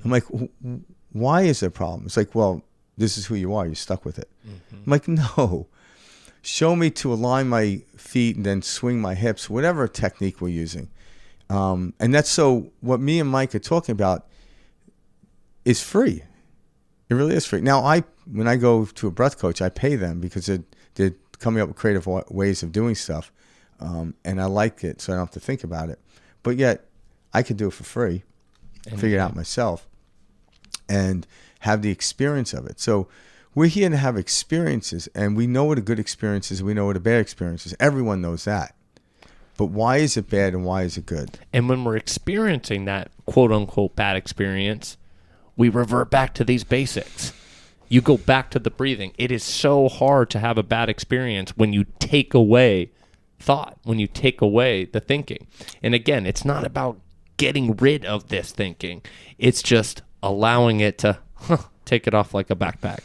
Mm-hmm. I'm like, why is there a problem? It's like, well, this is who you are. You're stuck with it. Mm-hmm. I'm like, no. Show me to align my feet and then swing my hips, whatever technique we're using. And that's so what me and Mike are talking about is free. It really is free. Now, when I go to a breath coach, I pay them because they're coming up with creative ways of doing stuff. And I like it, so I don't have to think about it. But yet, I could do it for free, figure it out myself, and have the experience of it. So we're here to have experiences, and we know what a good experience is. We know what a bad experience is. Everyone knows that. But why is it bad and why is it good? And when we're experiencing that quote-unquote bad experience, we revert back to these basics. You go back to the breathing. It is so hard to have a bad experience when you take away thought, when you take away the thinking. And again, it's not about getting rid of this thinking. It's just allowing it to take it off like a backpack.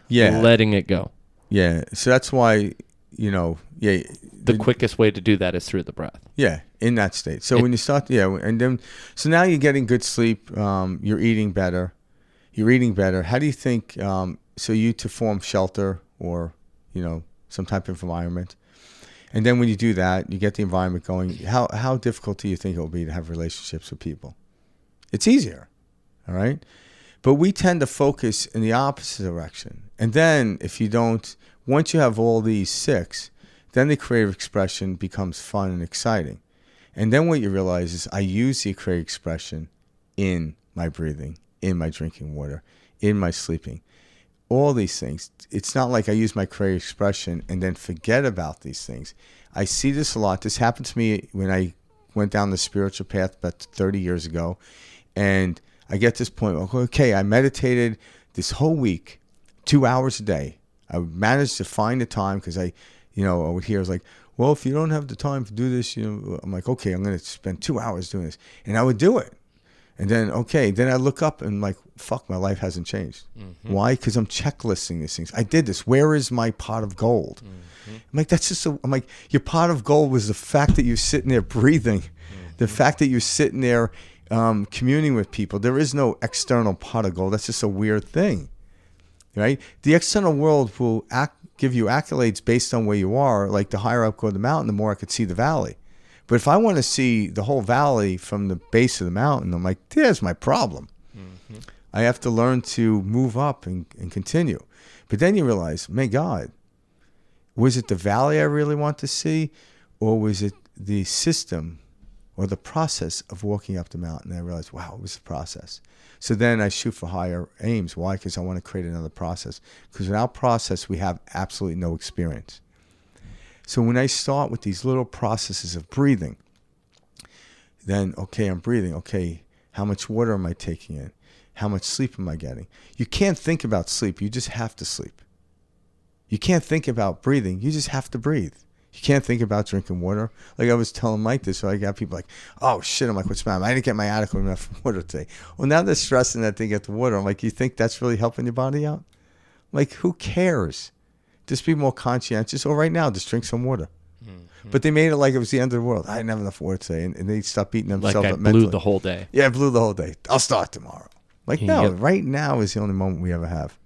Yeah. Letting it go. Yeah. So that's why, the quickest way to do that is through the breath. Yeah, in that state. So when you start, and then, so now you're getting good sleep. You're eating better. How do you think, so you to form shelter or, some type of environment. And then when you do that, you get the environment going. How difficult do you think it will be to have relationships with people? It's easier, all right? But we tend to focus in the opposite direction. And then if you don't, once you have all these 6, then the creative expression becomes fun and exciting. And then what you realize is I use the creative expression in my breathing, in my drinking water, in my sleeping. all these things. It's not like I use my creative expression and then forget about these things. I see this a lot. This happened to me when I went down the spiritual path about 30 years ago. And I get this point, okay, I meditated this whole week, 2 hours a day. I managed to find the time because I would hear, I was like, well, if you don't have the time to do this, I'm like, okay, I'm going to spend 2 hours doing this. And I would do it. And then, then I look up and like, fuck, my life hasn't changed. Mm-hmm. Why? Because I'm checklisting these things. I did this. Where is my pot of gold? Mm-hmm. I'm like, I'm like, your pot of gold was the fact that you're sitting there breathing, the fact that you're sitting there communing with people. There is no external pot of gold. That's just a weird thing, right? The external world will give you accolades based on where you are. Like the higher up go the mountain, the more I could see the valley. But if I want to see the whole valley from the base of the mountain, I'm like, there's my problem. Mm-hmm. I have to learn to move up and continue. But then you realize, my God, was it the valley I really want to see, or was it the system or the process of walking up the mountain? And I realized, wow, it was the process. So then I shoot for higher aims. Why? Because I want to create another process. Because without process, we have absolutely no experience. So when I start with these little processes of breathing, then, okay, I'm breathing. Okay, how much water am I taking in? How much sleep am I getting? You can't think about sleep. You just have to sleep. You can't think about breathing. You just have to breathe. You can't think about drinking water. Like I was telling Mike this, so I got people like, oh, shit. I'm like, what's the matter? I didn't get my adequate enough water today. Well, now they're stressing that they get the water. I'm like, you think that's really helping your body out? Like, who cares? Just be more conscientious. Or right now, just drink some water. Mm-hmm. But they made it like it was the end of the world. I didn't have enough water today. And they stopped beating themselves like up mentally. Blew the whole day. Yeah, I blew the whole day. I'll start tomorrow. Like, no, right now is the only moment we ever have.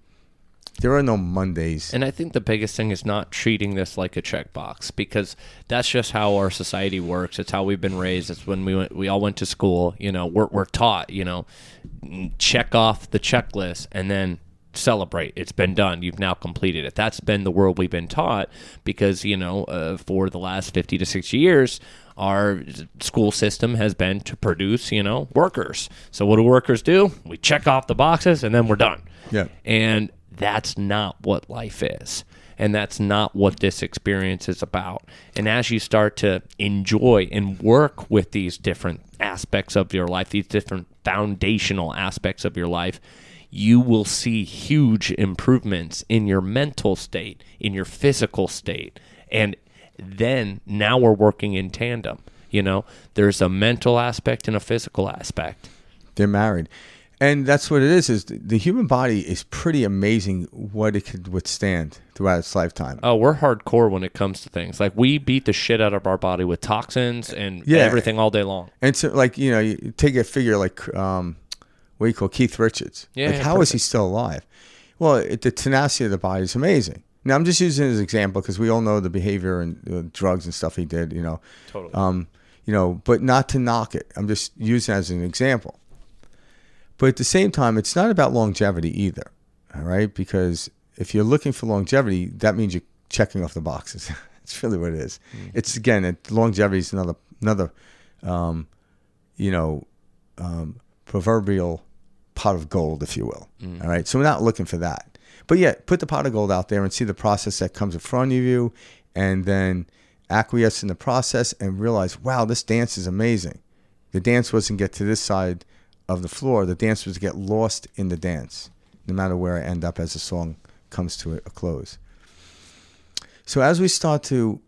There are no Mondays. And I think the biggest thing is not treating this like a checkbox, because that's just how our society works. It's how we've been raised. It's when we all went to school. We're taught, check off the checklist and then celebrate. It's been done. You've now completed it. That's been the world we've been taught because, for the last 50 to 60 years, our school system has been to produce, workers. So what do workers do? We check off the boxes and then we're done. Yeah. And that's not what life is. And that's not what this experience is about. And as you start to enjoy and work with these different aspects of your life, these different foundational aspects of your life, you will see huge improvements in your mental state, in your physical state. And then now we're working in tandem. There's a mental aspect and a physical aspect. They're married. And that's what it is the human body is pretty amazing what it could withstand throughout its lifetime. Oh, we're hardcore when it comes to things. Like, we beat the shit out of our body with toxins and everything all day long. And so, like, you take a figure like, what do you call Keith Richards? Yeah, like, how is he still alive? Well, the tenacity of the body is amazing. Now, I'm just using it as an example because we all know the behavior and drugs and stuff he did, Totally. But not to knock it. I'm just using it as an example. But at the same time, it's not about longevity either, all right? Because if you're looking for longevity, that means you're checking off the boxes. It's really what it is. Mm-hmm. It's, again, longevity is another proverbial pot of gold, if you will, all right? So we're not looking for that. But yet, put the pot of gold out there and see the process that comes in front of you, and then acquiesce in the process and realize, wow, this dance is amazing. The dance wasn't get to this side of the floor. The dance was to get lost in the dance, no matter where I end up as the song comes to a close. So as we start to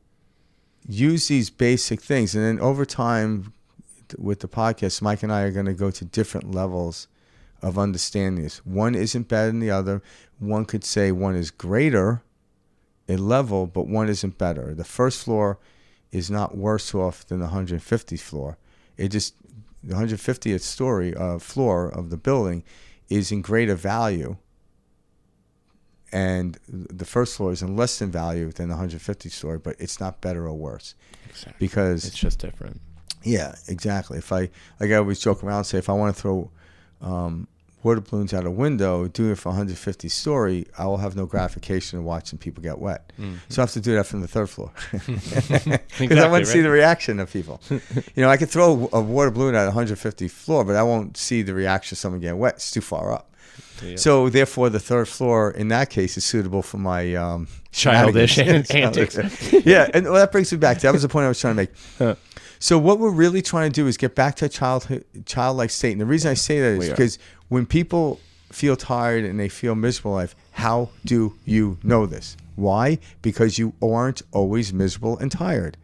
use these basic things, and then over time with the podcast, Mike and I are going to go to different levels of understanding this. One isn't better than the other. One could say one is greater in level, but one isn't better. The first floor is not worse off than the 150th floor. The 150th floor of the building is in greater value, and the first floor is in less than value than the 150th story, but it's not better or worse. Exactly. Because it's just different. Yeah, exactly. I always joke around and say, if I want to throw water balloons out a window, doing it for 150 story, I will have no gratification in watching people get wet. Mm-hmm. So I have to do that from the third floor. Because I want to see the reaction of people. I could throw a water balloon at 150 floor, but I won't see the reaction of someone getting wet. It's too far up. Yeah. So therefore, the third floor in that case is suitable for my Childish antics. Yeah, and that brings me back. That was the point I was trying to make. So what we're really trying to do is get back to a childlike state. And the reason I say that is because when people feel tired and they feel miserable in life, how do you know this? Why? Because you aren't always miserable and tired.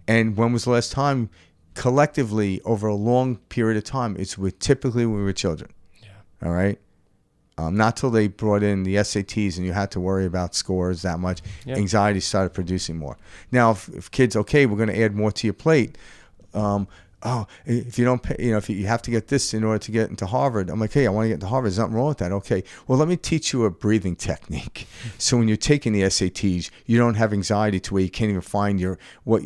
And when was the last time, collectively, over a long period of time, it's typically when we were children. Yeah. All right? Not till they brought in the SATs and you had to worry about scores that much. Yep. Anxiety started producing more. Now, if kids, okay, we're going to add more to your plate. If you don't pay, if you have to get this in order to get into Harvard, I'm like, hey, I want to get into Harvard. There's nothing wrong with that. Okay, well, let me teach you a breathing technique. So when you're taking the SATs, you don't have anxiety to where you can't even find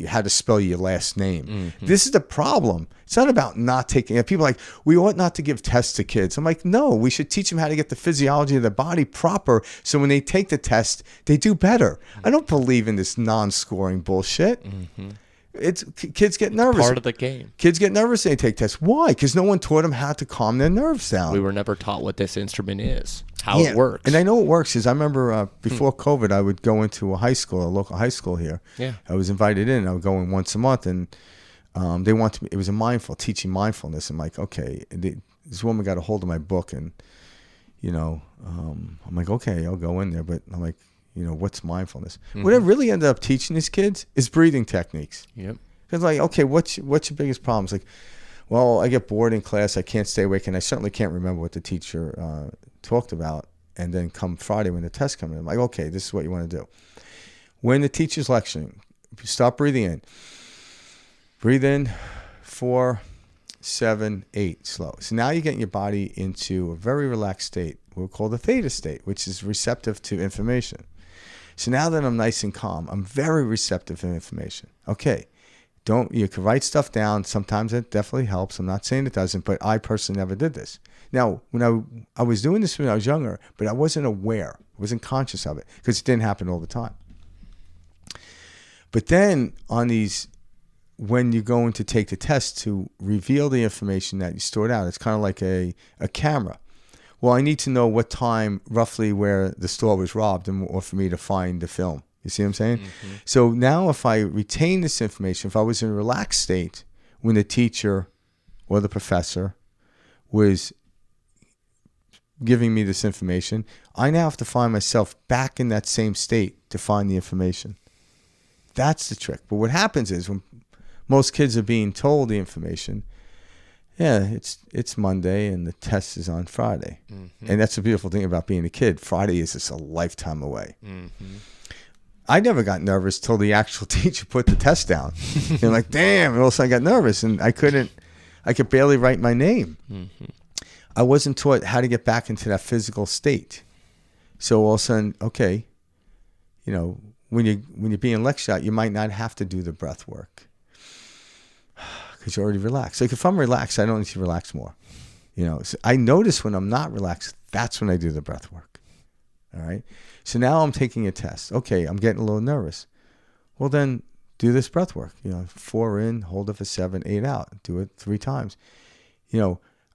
how to spell your last name. Mm-hmm. This is the problem. It's not about not taking it. People are like, we ought not to give tests to kids. I'm like, no, we should teach them how to get the physiology of their body proper so when they take the test, they do better. I don't believe in this non-scoring bullshit. Mm-hmm. Kids get nervous. Part of the game. Kids get nervous when they take tests. Why? Because no one taught them how to calm their nerves down. We were never taught what this instrument is, how it works. And I know it works because I remember before COVID, I would go into a local high school here. Yeah. I was invited in. I would go in once a month, and they wanted me. It was teaching mindfulness. I'm like, okay. And this woman got a hold of my book, and I'm like, okay, I'll go in there, but I'm like, what's mindfulness? Mm-hmm. What I really ended up teaching these kids is breathing techniques. Yep. Because like, okay, what's your biggest problem? It's like, well, I get bored in class. I can't stay awake, and I certainly can't remember what the teacher talked about. And then come Friday when the test comes in, I'm like, okay, this is what you want to do. When the teacher's lecturing, stop breathing in. Breathe in, 4, 7, 8, slow. So now you're getting your body into a very relaxed state. We'll call the theta state, which is receptive to information. So now that I'm nice and calm, I'm very receptive to information. Okay, you can write stuff down. Sometimes it definitely helps. I'm not saying it doesn't, but I personally never did this. Now, when I was doing this when I was younger, but I wasn't aware. I wasn't conscious of it because it didn't happen all the time. But then when you're going to take the test to reveal the information that you stored out, it's kind of like a camera. Well, I need to know what time roughly where the store was robbed or for me to find the film. You see what I'm saying? Mm-hmm. So now if I retain this information, if I was in a relaxed state when the teacher or the professor was giving me this information, I now have to find myself back in that same state to find the information. That's the trick. But what happens is when most kids are being told the information, it's Monday and the test is on Friday. Mm-hmm. And that's the beautiful thing about being a kid. Friday is just a lifetime away. Mm-hmm. I never got nervous till the actual teacher put the test down. And like, damn, and all of a sudden I got nervous and I could barely write my name. Mm-hmm. I wasn't taught how to get back into that physical state. So all of a sudden, okay, when you're being lectured out, you might not have to do the breath work. Because you're already relaxed. Like if I'm relaxed, I don't need to relax more. So I notice when I'm not relaxed, that's when I do the breath work. All right. So now I'm taking a test. Okay, I'm getting a little nervous. Well, then do this breath work. 4 in, hold it for 7, 8 out. Do it 3 times.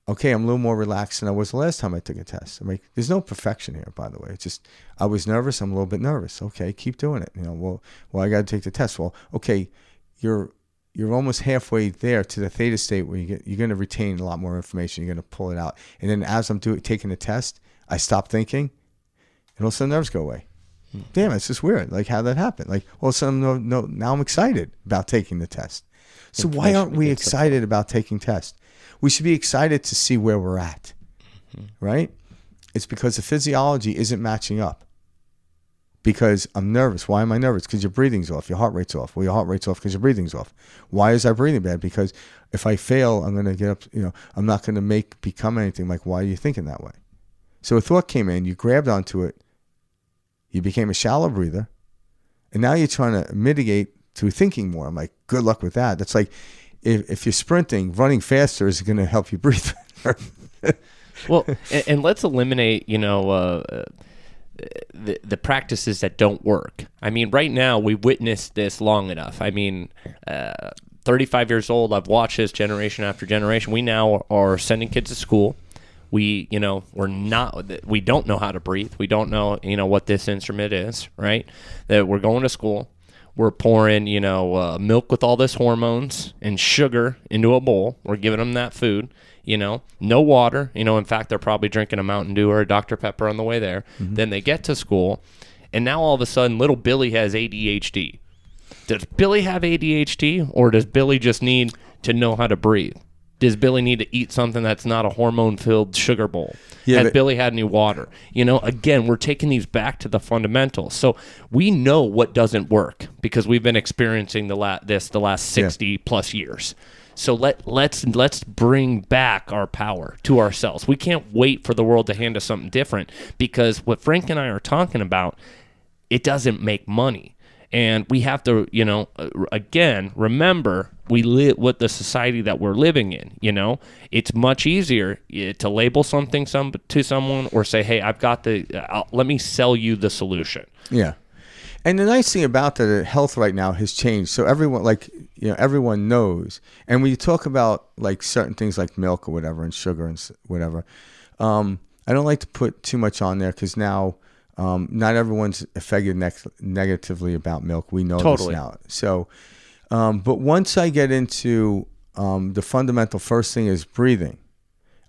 Okay, I'm a little more relaxed than I was the last time I took a test. I'm like, there's no perfection here, by the way. It's just I was nervous. I'm a little bit nervous. Okay, keep doing it. Well, I got to take the test. Well, okay, you're almost halfway there to the theta state where you're going to retain a lot more information. You're going to pull it out. And then as I'm taking the test, I stop thinking, and all of a sudden nerves go away. Damn, it's just weird. Like how that happened. Like all of a sudden, now I'm excited about taking the test. So why aren't we excited about taking tests? We should be excited to see where we're at, right? It's because the physiology isn't matching up. Because I'm nervous. Why am I nervous? Because your breathing's off. Your heart rate's off. Well, your heart rate's off because your breathing's off. Why is our breathing bad? Because if I fail, I'm going to get up, I'm not going to become anything. Like, why are you thinking that way? So a thought came in, you grabbed onto it, you became a shallow breather, and now you're trying to mitigate through thinking more. I'm like, good luck with that. That's like, if you're sprinting, running faster is going to help you breathe better. Well, and let's eliminate, the practices that don't work. I mean, right now, we witnessed this long enough. I mean, 35 years old, I've watched this generation after generation. We now are sending kids to school. We, we don't know how to breathe. We don't know, what this instrument is, right? That we're going to school. We're pouring, milk with all this hormones and sugar into a bowl. We're giving them that food, no water. In fact, they're probably drinking a Mountain Dew or a Dr. Pepper on the way there. Mm-hmm. Then they get to school, and now all of a sudden, little Billy has ADHD. Does Billy have ADHD, or does Billy just need to know how to breathe? Does Billy need to eat something that's not a hormone-filled sugar bowl? Has Billy had any water? Again, we're taking these back to the fundamentals. So we know what doesn't work because we've been experiencing the last 60-plus years. So let's bring back our power to ourselves. We can't wait for the world to hand us something different because what Frank and I are talking about, it doesn't make money. And we have to, again, remember we live with the society that we're living in. It's much easier to label something to someone or say, hey, I've got let me sell you the solution. Yeah. And the nice thing about that, health right now has changed. So everyone, everyone knows. And when you talk about certain things like milk or whatever and sugar and whatever, I don't like to put too much on there because now, not everyone's affected negatively about milk. We know this now. So, but once I get into the fundamental first thing is breathing,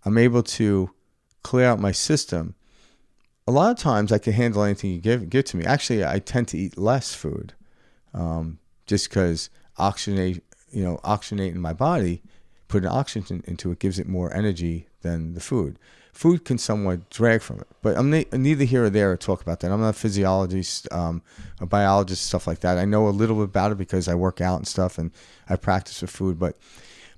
I'm able to clear out my system. A lot of times I can handle anything you give to me. Actually, I tend to eat less food just because oxygenating my body, putting oxygen into it gives it more energy than the food. Food can somewhat drag from it, but I'm neither here or there to talk about that. I'm not a physiologist, a biologist, stuff like that. I know a little bit about it because I work out and stuff, and I practice with food. But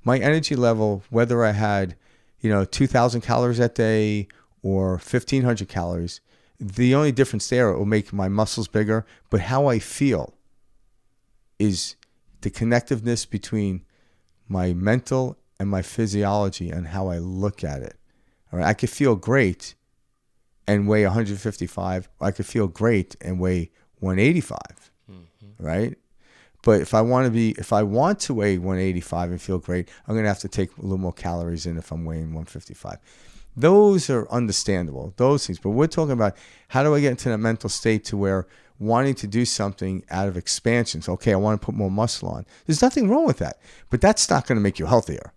my energy level, whether I had, 2,000 calories that day or 1,500 calories, the only difference there, it will make my muscles bigger. But how I feel is the connectiveness between my mental and my physiology and how I look at it. All right, I could feel great and weigh 155. I could feel great and weigh 185. Mm-hmm. Right? But if I want to weigh 185 and feel great, I'm going to have to take a little more calories in if I'm weighing 155. Those are understandable, those things. But we're talking about how do I get into that mental state to where wanting to do something out of expansion. So, okay, I want to put more muscle on. There's nothing wrong with that. But that's not going to make you healthier.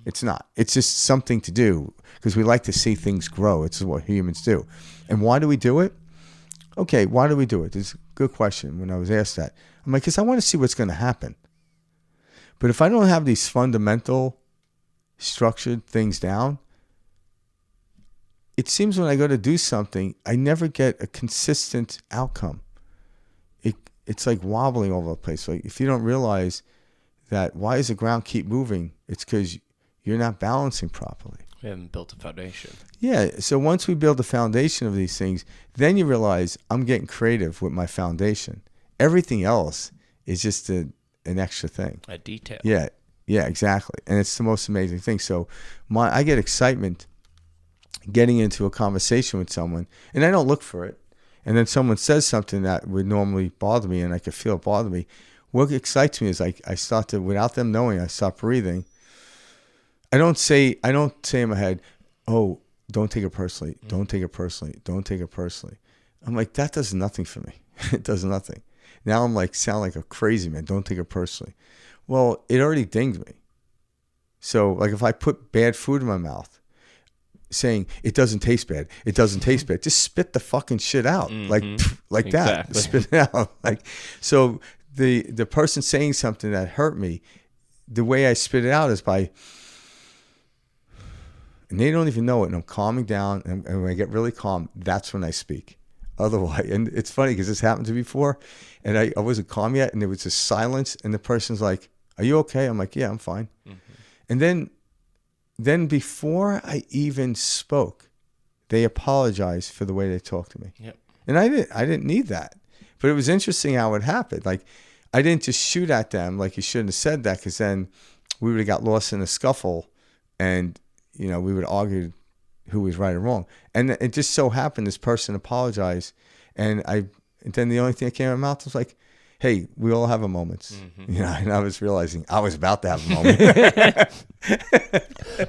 It's not. It's just something to do because we like to see things grow. It's what humans do. And why do we do it? Okay, why do we do it? It's a good question when I was asked that. I'm like, because I want to see what's going to happen. But if I don't have these fundamental structured things down, it seems when I go to do something, I never get a consistent outcome. It's like wobbling all over the place. Like if you don't realize that why does the ground keep moving, it's because you're not balancing properly. We haven't built a foundation. Yeah. So once we build the foundation of these things, then you realize I'm getting creative with my foundation. Everything else is just an extra thing. A detail. Yeah. Yeah, exactly. And it's the most amazing thing. So I get excitement getting into a conversation with someone, and I don't look for it. And then someone says something that would normally bother me, and I could feel it bother me. What excites me is I start to, without them knowing, I start breathing. I don't say in my head, oh, don't take it personally. Don't take it personally. Don't take it personally. I'm like, that does nothing for me. It does nothing. Now I'm like, sound like a crazy man. Don't take it personally. Well, it already dinged me. So like if I put bad food in my mouth, saying it doesn't taste bad, it doesn't taste bad, just spit the fucking shit out. Mm-hmm. like exactly. That. Spit it out. Like, so the person saying something that hurt me, the way I spit it out is by, and they don't even know it, and I'm calming down, and when I get really calm, that's when I speak. Otherwise, and it's funny because this happened to me before, and I wasn't calm yet, and there was just silence, and the person's like, are you okay? I'm like, yeah, I'm fine. Mm-hmm. And then before I even spoke, they apologized for the way they talked to me. Yep. And I didn't need that. But it was interesting how it happened. Like, I didn't just shoot at them like you shouldn't have said that, because then we would have got lost in a scuffle, and we would argue who was right or wrong. And it just so happened this person apologized, and then the only thing that came out of my mouth was like, hey, we all have a moment. Mm-hmm. You know, and I was realizing I was about to have a moment.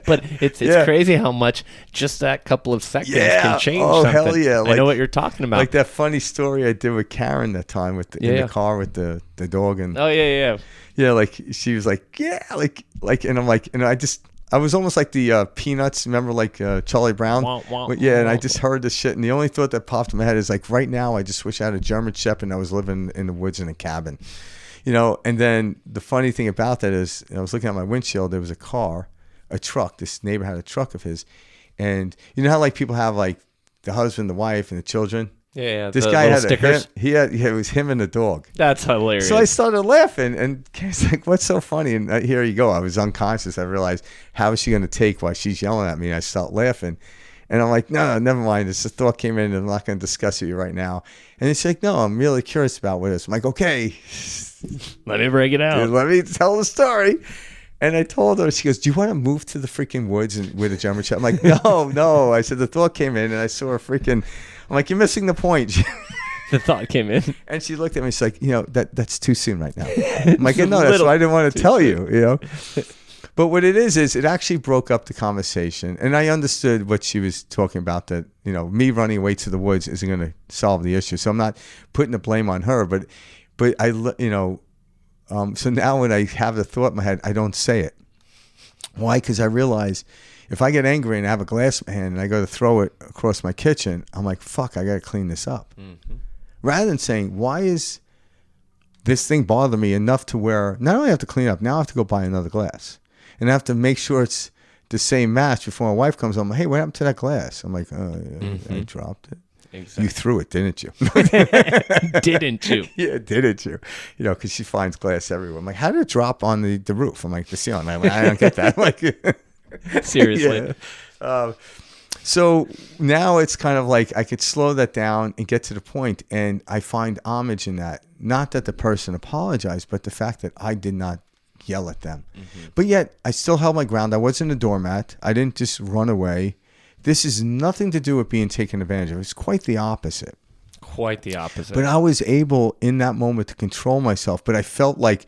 But it's crazy how much just that couple of seconds can change something. Hell yeah. I know what you're talking about. Like that funny story I did with Karen that time in the car with the dog. And yeah, like she was like, and I'm like, and I was almost like the Peanuts, remember, like Charlie Brown? And I just heard this shit, and the only thought that popped in my head is like, right now, I just wish I had a German Shepherd and I was living in the woods in a cabin. You know, and then the funny thing about that is, I was looking at my windshield, there was a truck, this neighbor had a truck of his, and you know how like people have like the husband, the wife, and the children? Yeah, this guy had stickers. It was him and the dog. That's hilarious. So I started laughing, and Karen's like, "What's so funny?" And here you go. I was unconscious. I realized, how is she going to take while she's yelling at me? And I start laughing, and I'm like, "No, never mind. This thought came in, and I'm not going to discuss it with you right now." And she's like, "No, I'm really curious about what it is." I'm like, "Okay, let me break it out. Dude, let me tell the story." And I told her, she goes, "Do you want to move to the freaking woods and with a German Shepherd?" I'm like, no. I said, the thought came in, and I saw her freaking. I'm like, "You're missing the point." The thought came in, and she looked at me. She's like, that's too soon right now. I'm like, no, that's what I didn't want to tell you. You know, but what it is it actually broke up the conversation, and I understood what she was talking about. That me running away to the woods isn't going to solve the issue. So I'm not putting the blame on her, but I so now when I have the thought in my head, I don't say it. Why? Because I realize if I get angry and I have a glass in my hand and I go to throw it across my kitchen, I'm like, fuck, I got to clean this up. Mm-hmm. Rather than saying, why is this thing bother me enough to where not only I have to clean up, now I have to go buy another glass. And I have to make sure it's the same match before my wife comes home. "Hey, what happened to that glass?" I'm like, I dropped it. Exactly. You threw it, didn't you? Didn't you? Yeah, didn't you? Because she finds glass everywhere. I'm like, how did it drop on the roof? I'm like, the ceiling. I don't get that. I'm like, seriously. Yeah. So now it's kind of like I could slow that down and get to the point, and I find homage in that. Not that the person apologized, but the fact that I did not yell at them. Mm-hmm. But yet, I still held my ground. I wasn't a doormat. I didn't just run away. This is nothing to do with being taken advantage of. It's quite the opposite. Quite the opposite. But I was able in that moment to control myself. But I felt like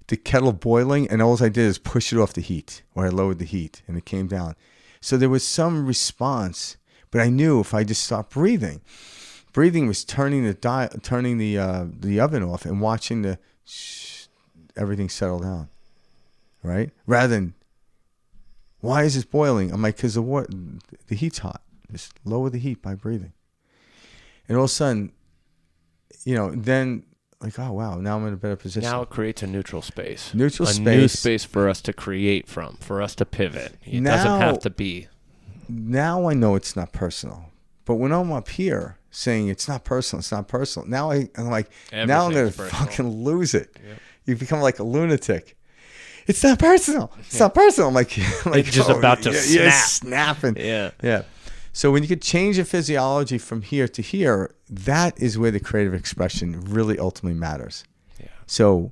the kettle boiling, and all I did is push it off the heat, or I lowered the heat, and it came down. So there was some response, but I knew if I just stopped breathing was turning the oven off and watching everything settle down, right? Rather than, why is this boiling? I'm like, because the heat's hot. Just lower the heat by breathing. And all of a sudden, then like, oh, wow, now I'm in a better position. Now it creates a neutral space. New space for us to create from, for us to pivot. It doesn't have to be. Now I know it's not personal. But when I'm up here saying it's not personal, now I'm like, now I'm going to fucking lose it. Yep. You become like a lunatic. It's not personal. It's not personal. I'm like it's just about to snap. Yeah, snapping. Yeah. So when you could change your physiology from here to here, that is where the creative expression really ultimately matters. Yeah. So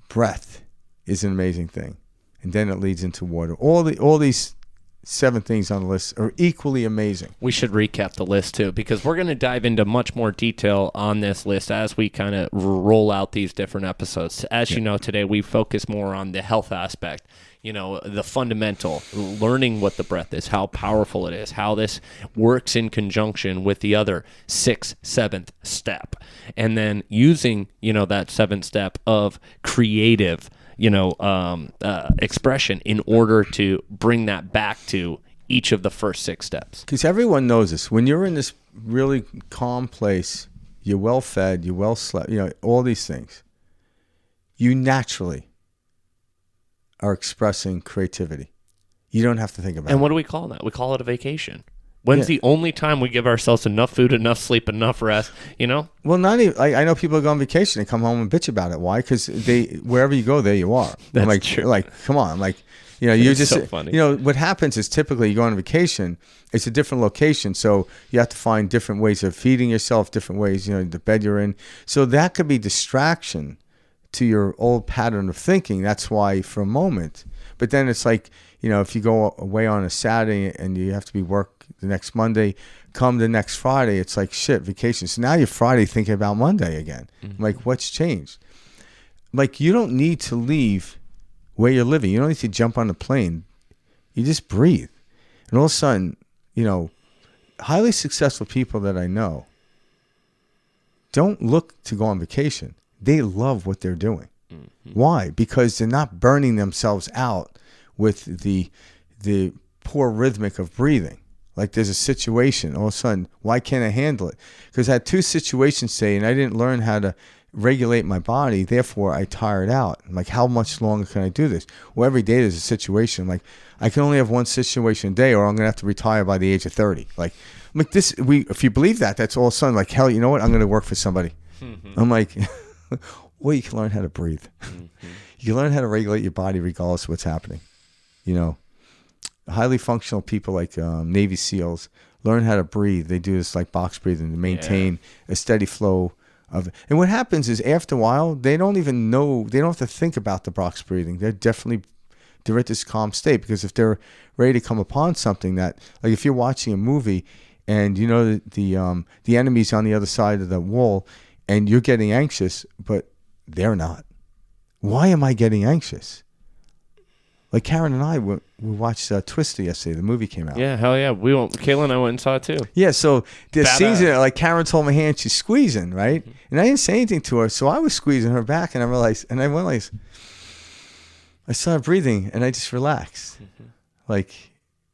breath is an amazing thing. And then it leads into water. All these 7 things on the list are equally amazing. We should recap the list too, because we're going to dive into much more detail on this list as we kind of roll out these different episodes. As you know, today we focus more on the health aspect, the fundamental, learning what the breath is, how powerful it is, how this works in conjunction with the other 6th, 7th step, and then using, that 7th step of creative expression in order to bring that back to each of the first 6 steps. Because everyone knows this. When you're in this really calm place, you're well fed, you're well slept, all these things, you naturally are expressing creativity. You don't have to think about it. And what do we call that? We call it a vacation. When's the only time we give ourselves enough food, enough sleep, enough rest, Well, not even. I know people go on vacation and come home and bitch about it. Why? Because wherever you go, there you are. That's true. Like, come on. Like, you it's just, so funny. What happens is typically you go on vacation, it's a different location. So you have to find different ways of feeding yourself, different ways, the bed you're in. So that could be distraction to your old pattern of thinking. That's why for a moment. But then it's like, if you go away on a Saturday and you have to be work the next Monday, come the next Friday, it's like, shit, vacation. So now you're Friday thinking about Monday again. Like, what's changed? Like, you don't need to leave where you're living. You don't need to jump on a plane. You just breathe. And all of a sudden, highly successful people that I know don't look to go on vacation. They love what they're doing. Why? Because they're not burning themselves out with the poor rhythmic of breathing. Like, there's a situation, all of a sudden, why can't I handle it? Because I had 2 situations today, and I didn't learn how to regulate my body. Therefore, I tired out. I'm like, how much longer can I do this? Well, every day there's a situation. Like, I can only have one situation a day, or I'm going to have to retire by the age of 30. Like, if you believe that, that's all of a sudden, like, hell, you know what? I'm going to work for somebody. I'm like, well, you can learn how to breathe. You can learn how to regulate your body regardless of what's happening. Highly functional people like Navy SEALs learn how to breathe. They do this like box breathing to maintain a steady flow of it. And what happens is, after a while, they don't even know, they don't have to think about the box breathing. They're at this calm state, because if they're ready to come upon something that, like, if you're watching a movie and the enemy's on the other side of the wall and you're getting anxious, but they're not. Why am I getting anxious? Like, Karen and I, we watched Twister yesterday. The movie came out. Yeah, hell yeah. Kayla and I went and saw it too. Yeah, so the scenes in it, like, Karen's holding my hand, she's squeezing, right? And I didn't say anything to her, so I was squeezing her back, and I realized, I started breathing, and I just relaxed. Like,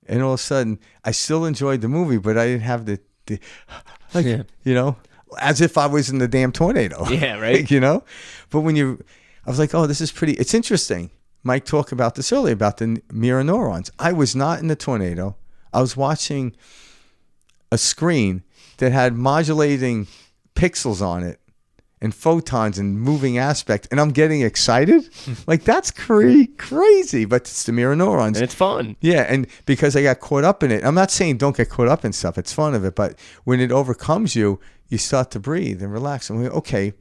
and all of a sudden, I still enjoyed the movie, but I didn't have as if I was in the damn tornado. Yeah, right. But I was like, oh, this is pretty, it's interesting. Mike talked about this earlier, about the mirror neurons. I was not in the tornado. I was watching a screen that had modulating pixels on it and photons and moving aspect, and I'm getting excited. Like, that's crazy, but it's the mirror neurons. And it's fun. Yeah, and because I got caught up in it. I'm not saying don't get caught up in stuff. It's fun of it, but when it overcomes you, you start to breathe and relax. I'm like, okay,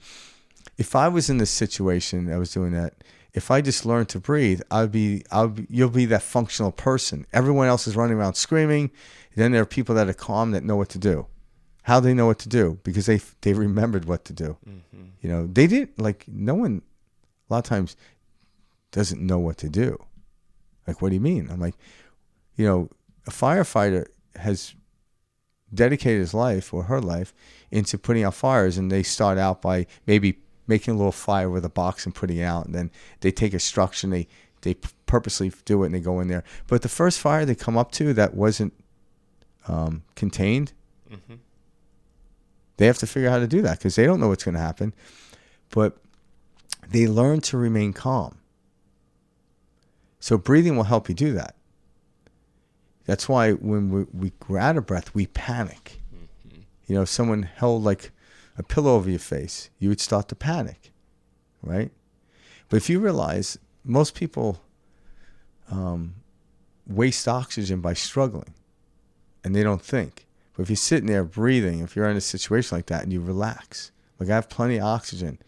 if I was in this situation, I was doing that, if I just learned to breathe, you'll be that functional person. Everyone else is running around screaming. Then there are people that are calm that know what to do. How do they know what to do? Because they remembered what to do. They didn't, like, no one a lot of times doesn't know what to do. Like, what do you mean? I'm like, a firefighter has dedicated his life or her life into putting out fires, and they start out by maybe making a little fire with a box and putting it out, and then they take a structure and they purposely do it, and they go in there. But the first fire they come up to that wasn't contained, they have to figure out how to do that, because they don't know what's going to happen. But they learn to remain calm. So breathing will help you do that. That's why when we're out of breath, we panic. If someone held like a pillow over your face, you would start to panic, right? But if you realize most people waste oxygen by struggling, and they don't think. But if you're sitting there breathing, if you're in a situation like that and you relax, like, I have plenty of oxygen,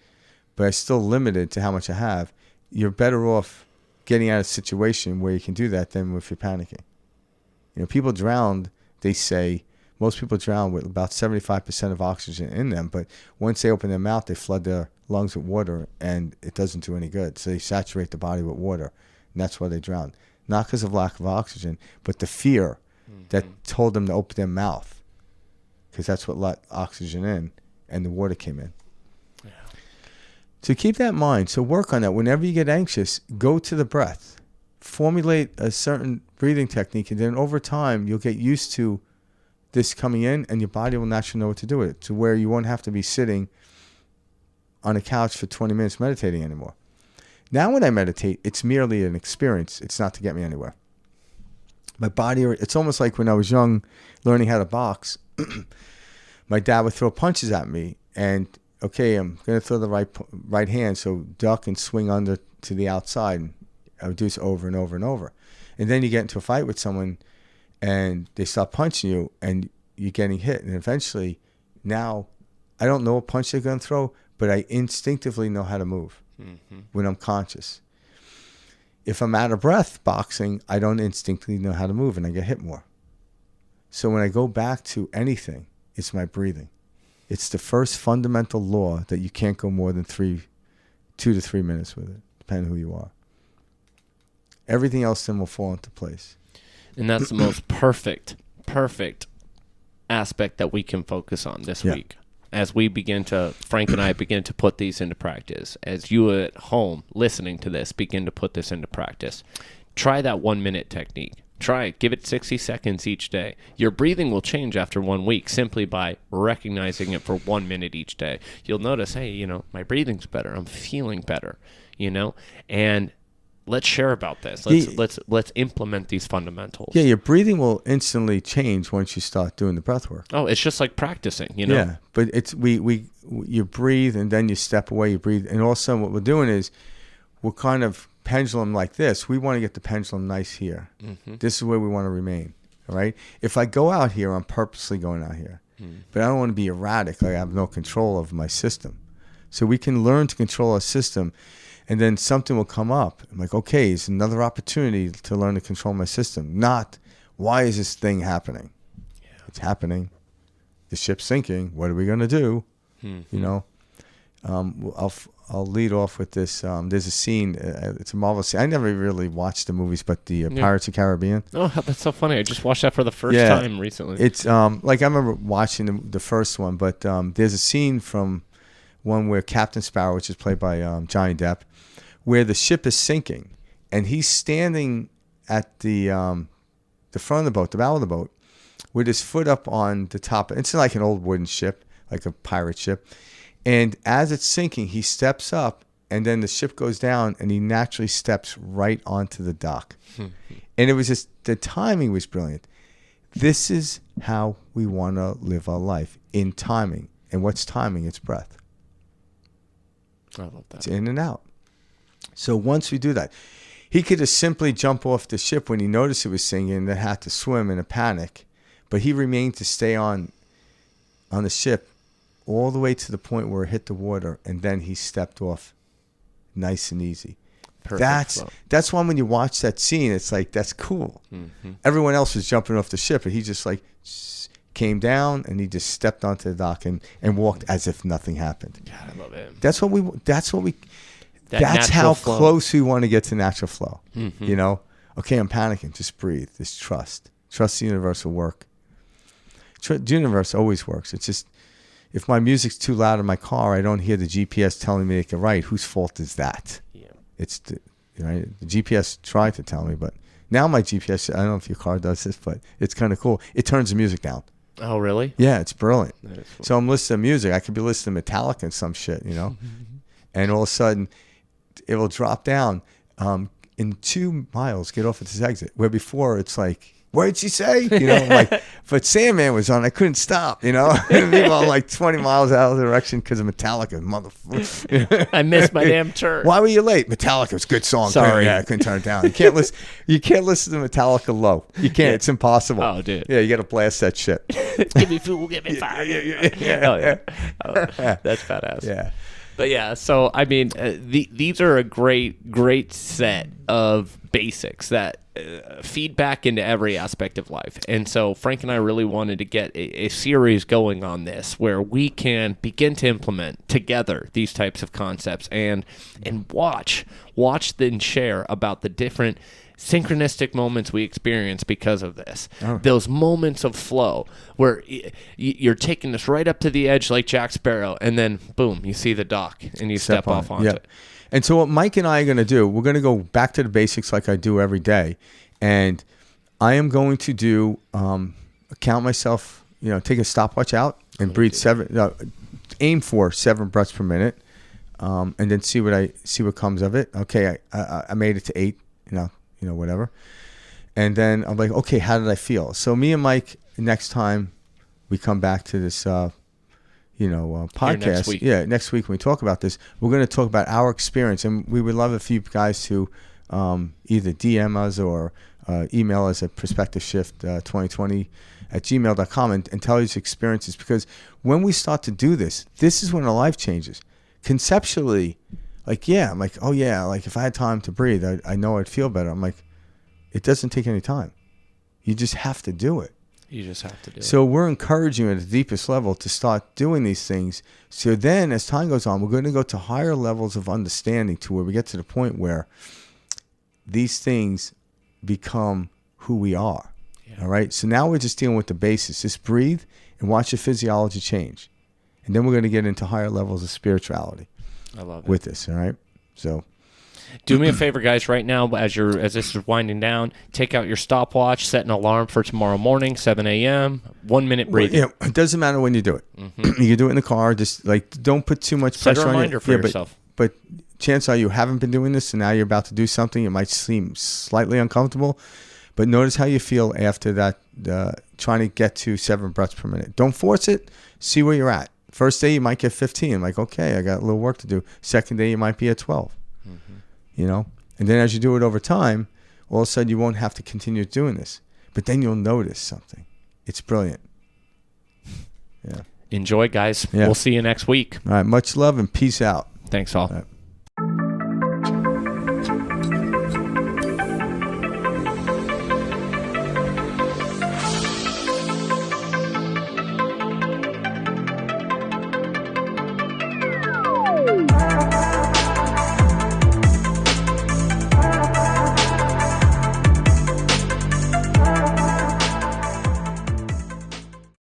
but I'm still limited to how much I have, you're better off getting out of a situation where you can do that than if you're panicking. People drowned, they say, most people drown with about 75% of oxygen in them, but once they open their mouth, they flood their lungs with water, and it doesn't do any good. So they saturate the body with water, and that's why they drown. Not because of lack of oxygen, but the fear that told them to open their mouth, because that's what let oxygen in, and the water came in. Yeah. So keep that in mind. So work on that. Whenever you get anxious, go to the breath. Formulate a certain breathing technique, and then over time, you'll get used to this coming in, and your body will naturally know what to do with it, to where you won't have to be sitting on a couch for 20 minutes meditating anymore. Now when I meditate, it's merely an experience. It's not to get me anywhere. My body, it's almost like when I was young, learning how to box, my dad would throw punches at me, and, okay, I'm going to throw the right hand, so duck and swing under to the outside. And I would do this over and over and over. And then you get into a fight with someone, and they start punching you, and you're getting hit. And eventually, now, I don't know what punch they're going to throw, but I instinctively know how to move when I'm conscious. If I'm out of breath boxing, I don't instinctively know how to move and I get hit more. So when I go back to anything, it's my breathing. It's the first fundamental law that you can't go more than 2 to 3 minutes with it, depending on who you are. Everything else then will fall into place. And that's the most perfect aspect that we can focus on this week. As Frank and I begin to put these into practice, as you at home listening to this begin to put this into practice, try that 1 minute technique. Try it. Give it 60 seconds each day. Your breathing will change after 1 week simply by recognizing it for 1 minute each day. You'll notice, hey, my breathing's better. I'm feeling better, and let's share about this. Let's implement these fundamentals. Yeah, your breathing will instantly change once you start doing the breath work. Oh, it's just like practicing, Yeah, but it's you breathe and then you step away, you breathe, and all of a sudden what we're doing is we're kind of pendulum like this. We want to get the pendulum nice here. Mm-hmm. This is where we want to remain. All right. If I go out here, I'm purposely going out here, but I don't want to be erratic. Like I have no control of my system. So we can learn to control our system. And then something will come up. I'm like, okay, it's another opportunity to learn to control my system. Not, why is this thing happening? Yeah. It's happening. The ship's sinking. What are we going to do? I'll lead off with this. There's a scene. It's a marvelous scene. I never really watched the movies, but the Pirates of the Caribbean. Oh, that's so funny. I just watched that for the first time recently. It's like I remember watching the first one, but there's a scene from one where Captain Sparrow, which is played by Johnny Depp, where the ship is sinking, and he's standing at the front of the boat, the bow of the boat, with his foot up on the top. It's like an old wooden ship, like a pirate ship. And as it's sinking, he steps up, and then the ship goes down, and he naturally steps right onto the dock. And it was just, the timing was brilliant. This is how we want to live our life, in timing. And what's timing? It's breath. I love that. It's in and out. So once we do that, he could have simply jumped off the ship when he noticed it was sinking and then had to swim in a panic. But he remained to stay on the ship all the way to the point where it hit the water, and then he stepped off nice and easy. Perfect. That's why when you watch that scene, it's like, that's cool. Mm-hmm. Everyone else was jumping off the ship, and he just like came down and he just stepped onto the dock and walked as if nothing happened. God, I love it. That's how close we want to get to natural flow. Mm-hmm. Okay, I'm panicking. Just breathe. Just trust. Trust the universe will work. The universe always works. It's just, if my music's too loud in my car, I don't hear the GPS telling me to get right. Whose fault is that? Yeah. It's the GPS tried to tell me, but now my GPS, I don't know if your car does this, but it's kind of cool. It turns the music down. Oh, really? Yeah, it's brilliant. Cool. So I'm listening to music. I could be listening to Metallica and some shit, and all of a sudden it will drop down. In 2 miles, get off at this exit. Where before it's like, what did she say? But Sandman was on. I couldn't stop, Meanwhile, like 20 miles out of the direction because of Metallica, motherfucker. I missed my damn turn. Why were you late? Metallica was a good song. Sorry. I couldn't turn it down. You can't listen to Metallica low. You can't. It's impossible. Oh, dude. Yeah, you got to blast that shit. Give me food, give me fire. Yeah. Oh, that's badass. Yeah. But yeah, so I mean, these are a great set of basics that feed back into every aspect of life. And so Frank and I really wanted to get a series going on this where we can begin to implement together these types of concepts and watch then share about the different synchronistic moments we experience because of this. Oh. Those moments of flow where you're taking this right up to the edge like Jack Sparrow, and then boom, you see the dock and you step off onto it. And so what Mike and I are going to do, we're going to go back to the basics like I do every day. And I am going to do, count myself, take a stopwatch out and breathe aim for 7 breaths per minute. And then see what comes of it. Okay. I made it to 8, whatever. And then I'm like, okay, how did I feel? So me and Mike, next time we come back to this, podcast. Next week when we talk about this, we're going to talk about our experience, and we would love if you guys to either DM us or email us at perspectiveshift2020@gmail.com and tell us experiences, because when we start to do this is when our life changes. Conceptually, Like, yeah, I'm like, oh yeah, like if I had time to breathe, I know I'd feel better. I'm like, it doesn't take any time. You just have to do it. You just have to do it. So we're encouraging you at the deepest level to start doing these things. So then as time goes on, we're going to go to higher levels of understanding to where we get to the point where these things become who we are. Yeah. All right. So now we're just dealing with the basics. Just breathe and watch your physiology change. And then we're going to get into higher levels of spirituality. I love it. With this. All right. So do me a favor, guys, right now, as this is winding down, take out your stopwatch, set an alarm for tomorrow morning, 7 a.m., 1 minute breathing. Well, it doesn't matter when you do it. Mm-hmm. You can do it in the car. Just like, don't put too much pressure on you. Set a reminder for yourself. But chances are you haven't been doing this, and now you're about to do something. It might seem slightly uncomfortable, but notice how you feel after that, trying to get to 7 breaths per minute. Don't force it. See where you're at. First day, you might get 15. Like, okay, I got a little work to do. Second day, you might be at 12. Mm-hmm. You know? And then as you do it over time, all of a sudden you won't have to continue doing this. But then you'll notice something. It's brilliant. Yeah. Enjoy, guys. Yeah. We'll see you next week. All right. Much love and peace out. Thanks, all.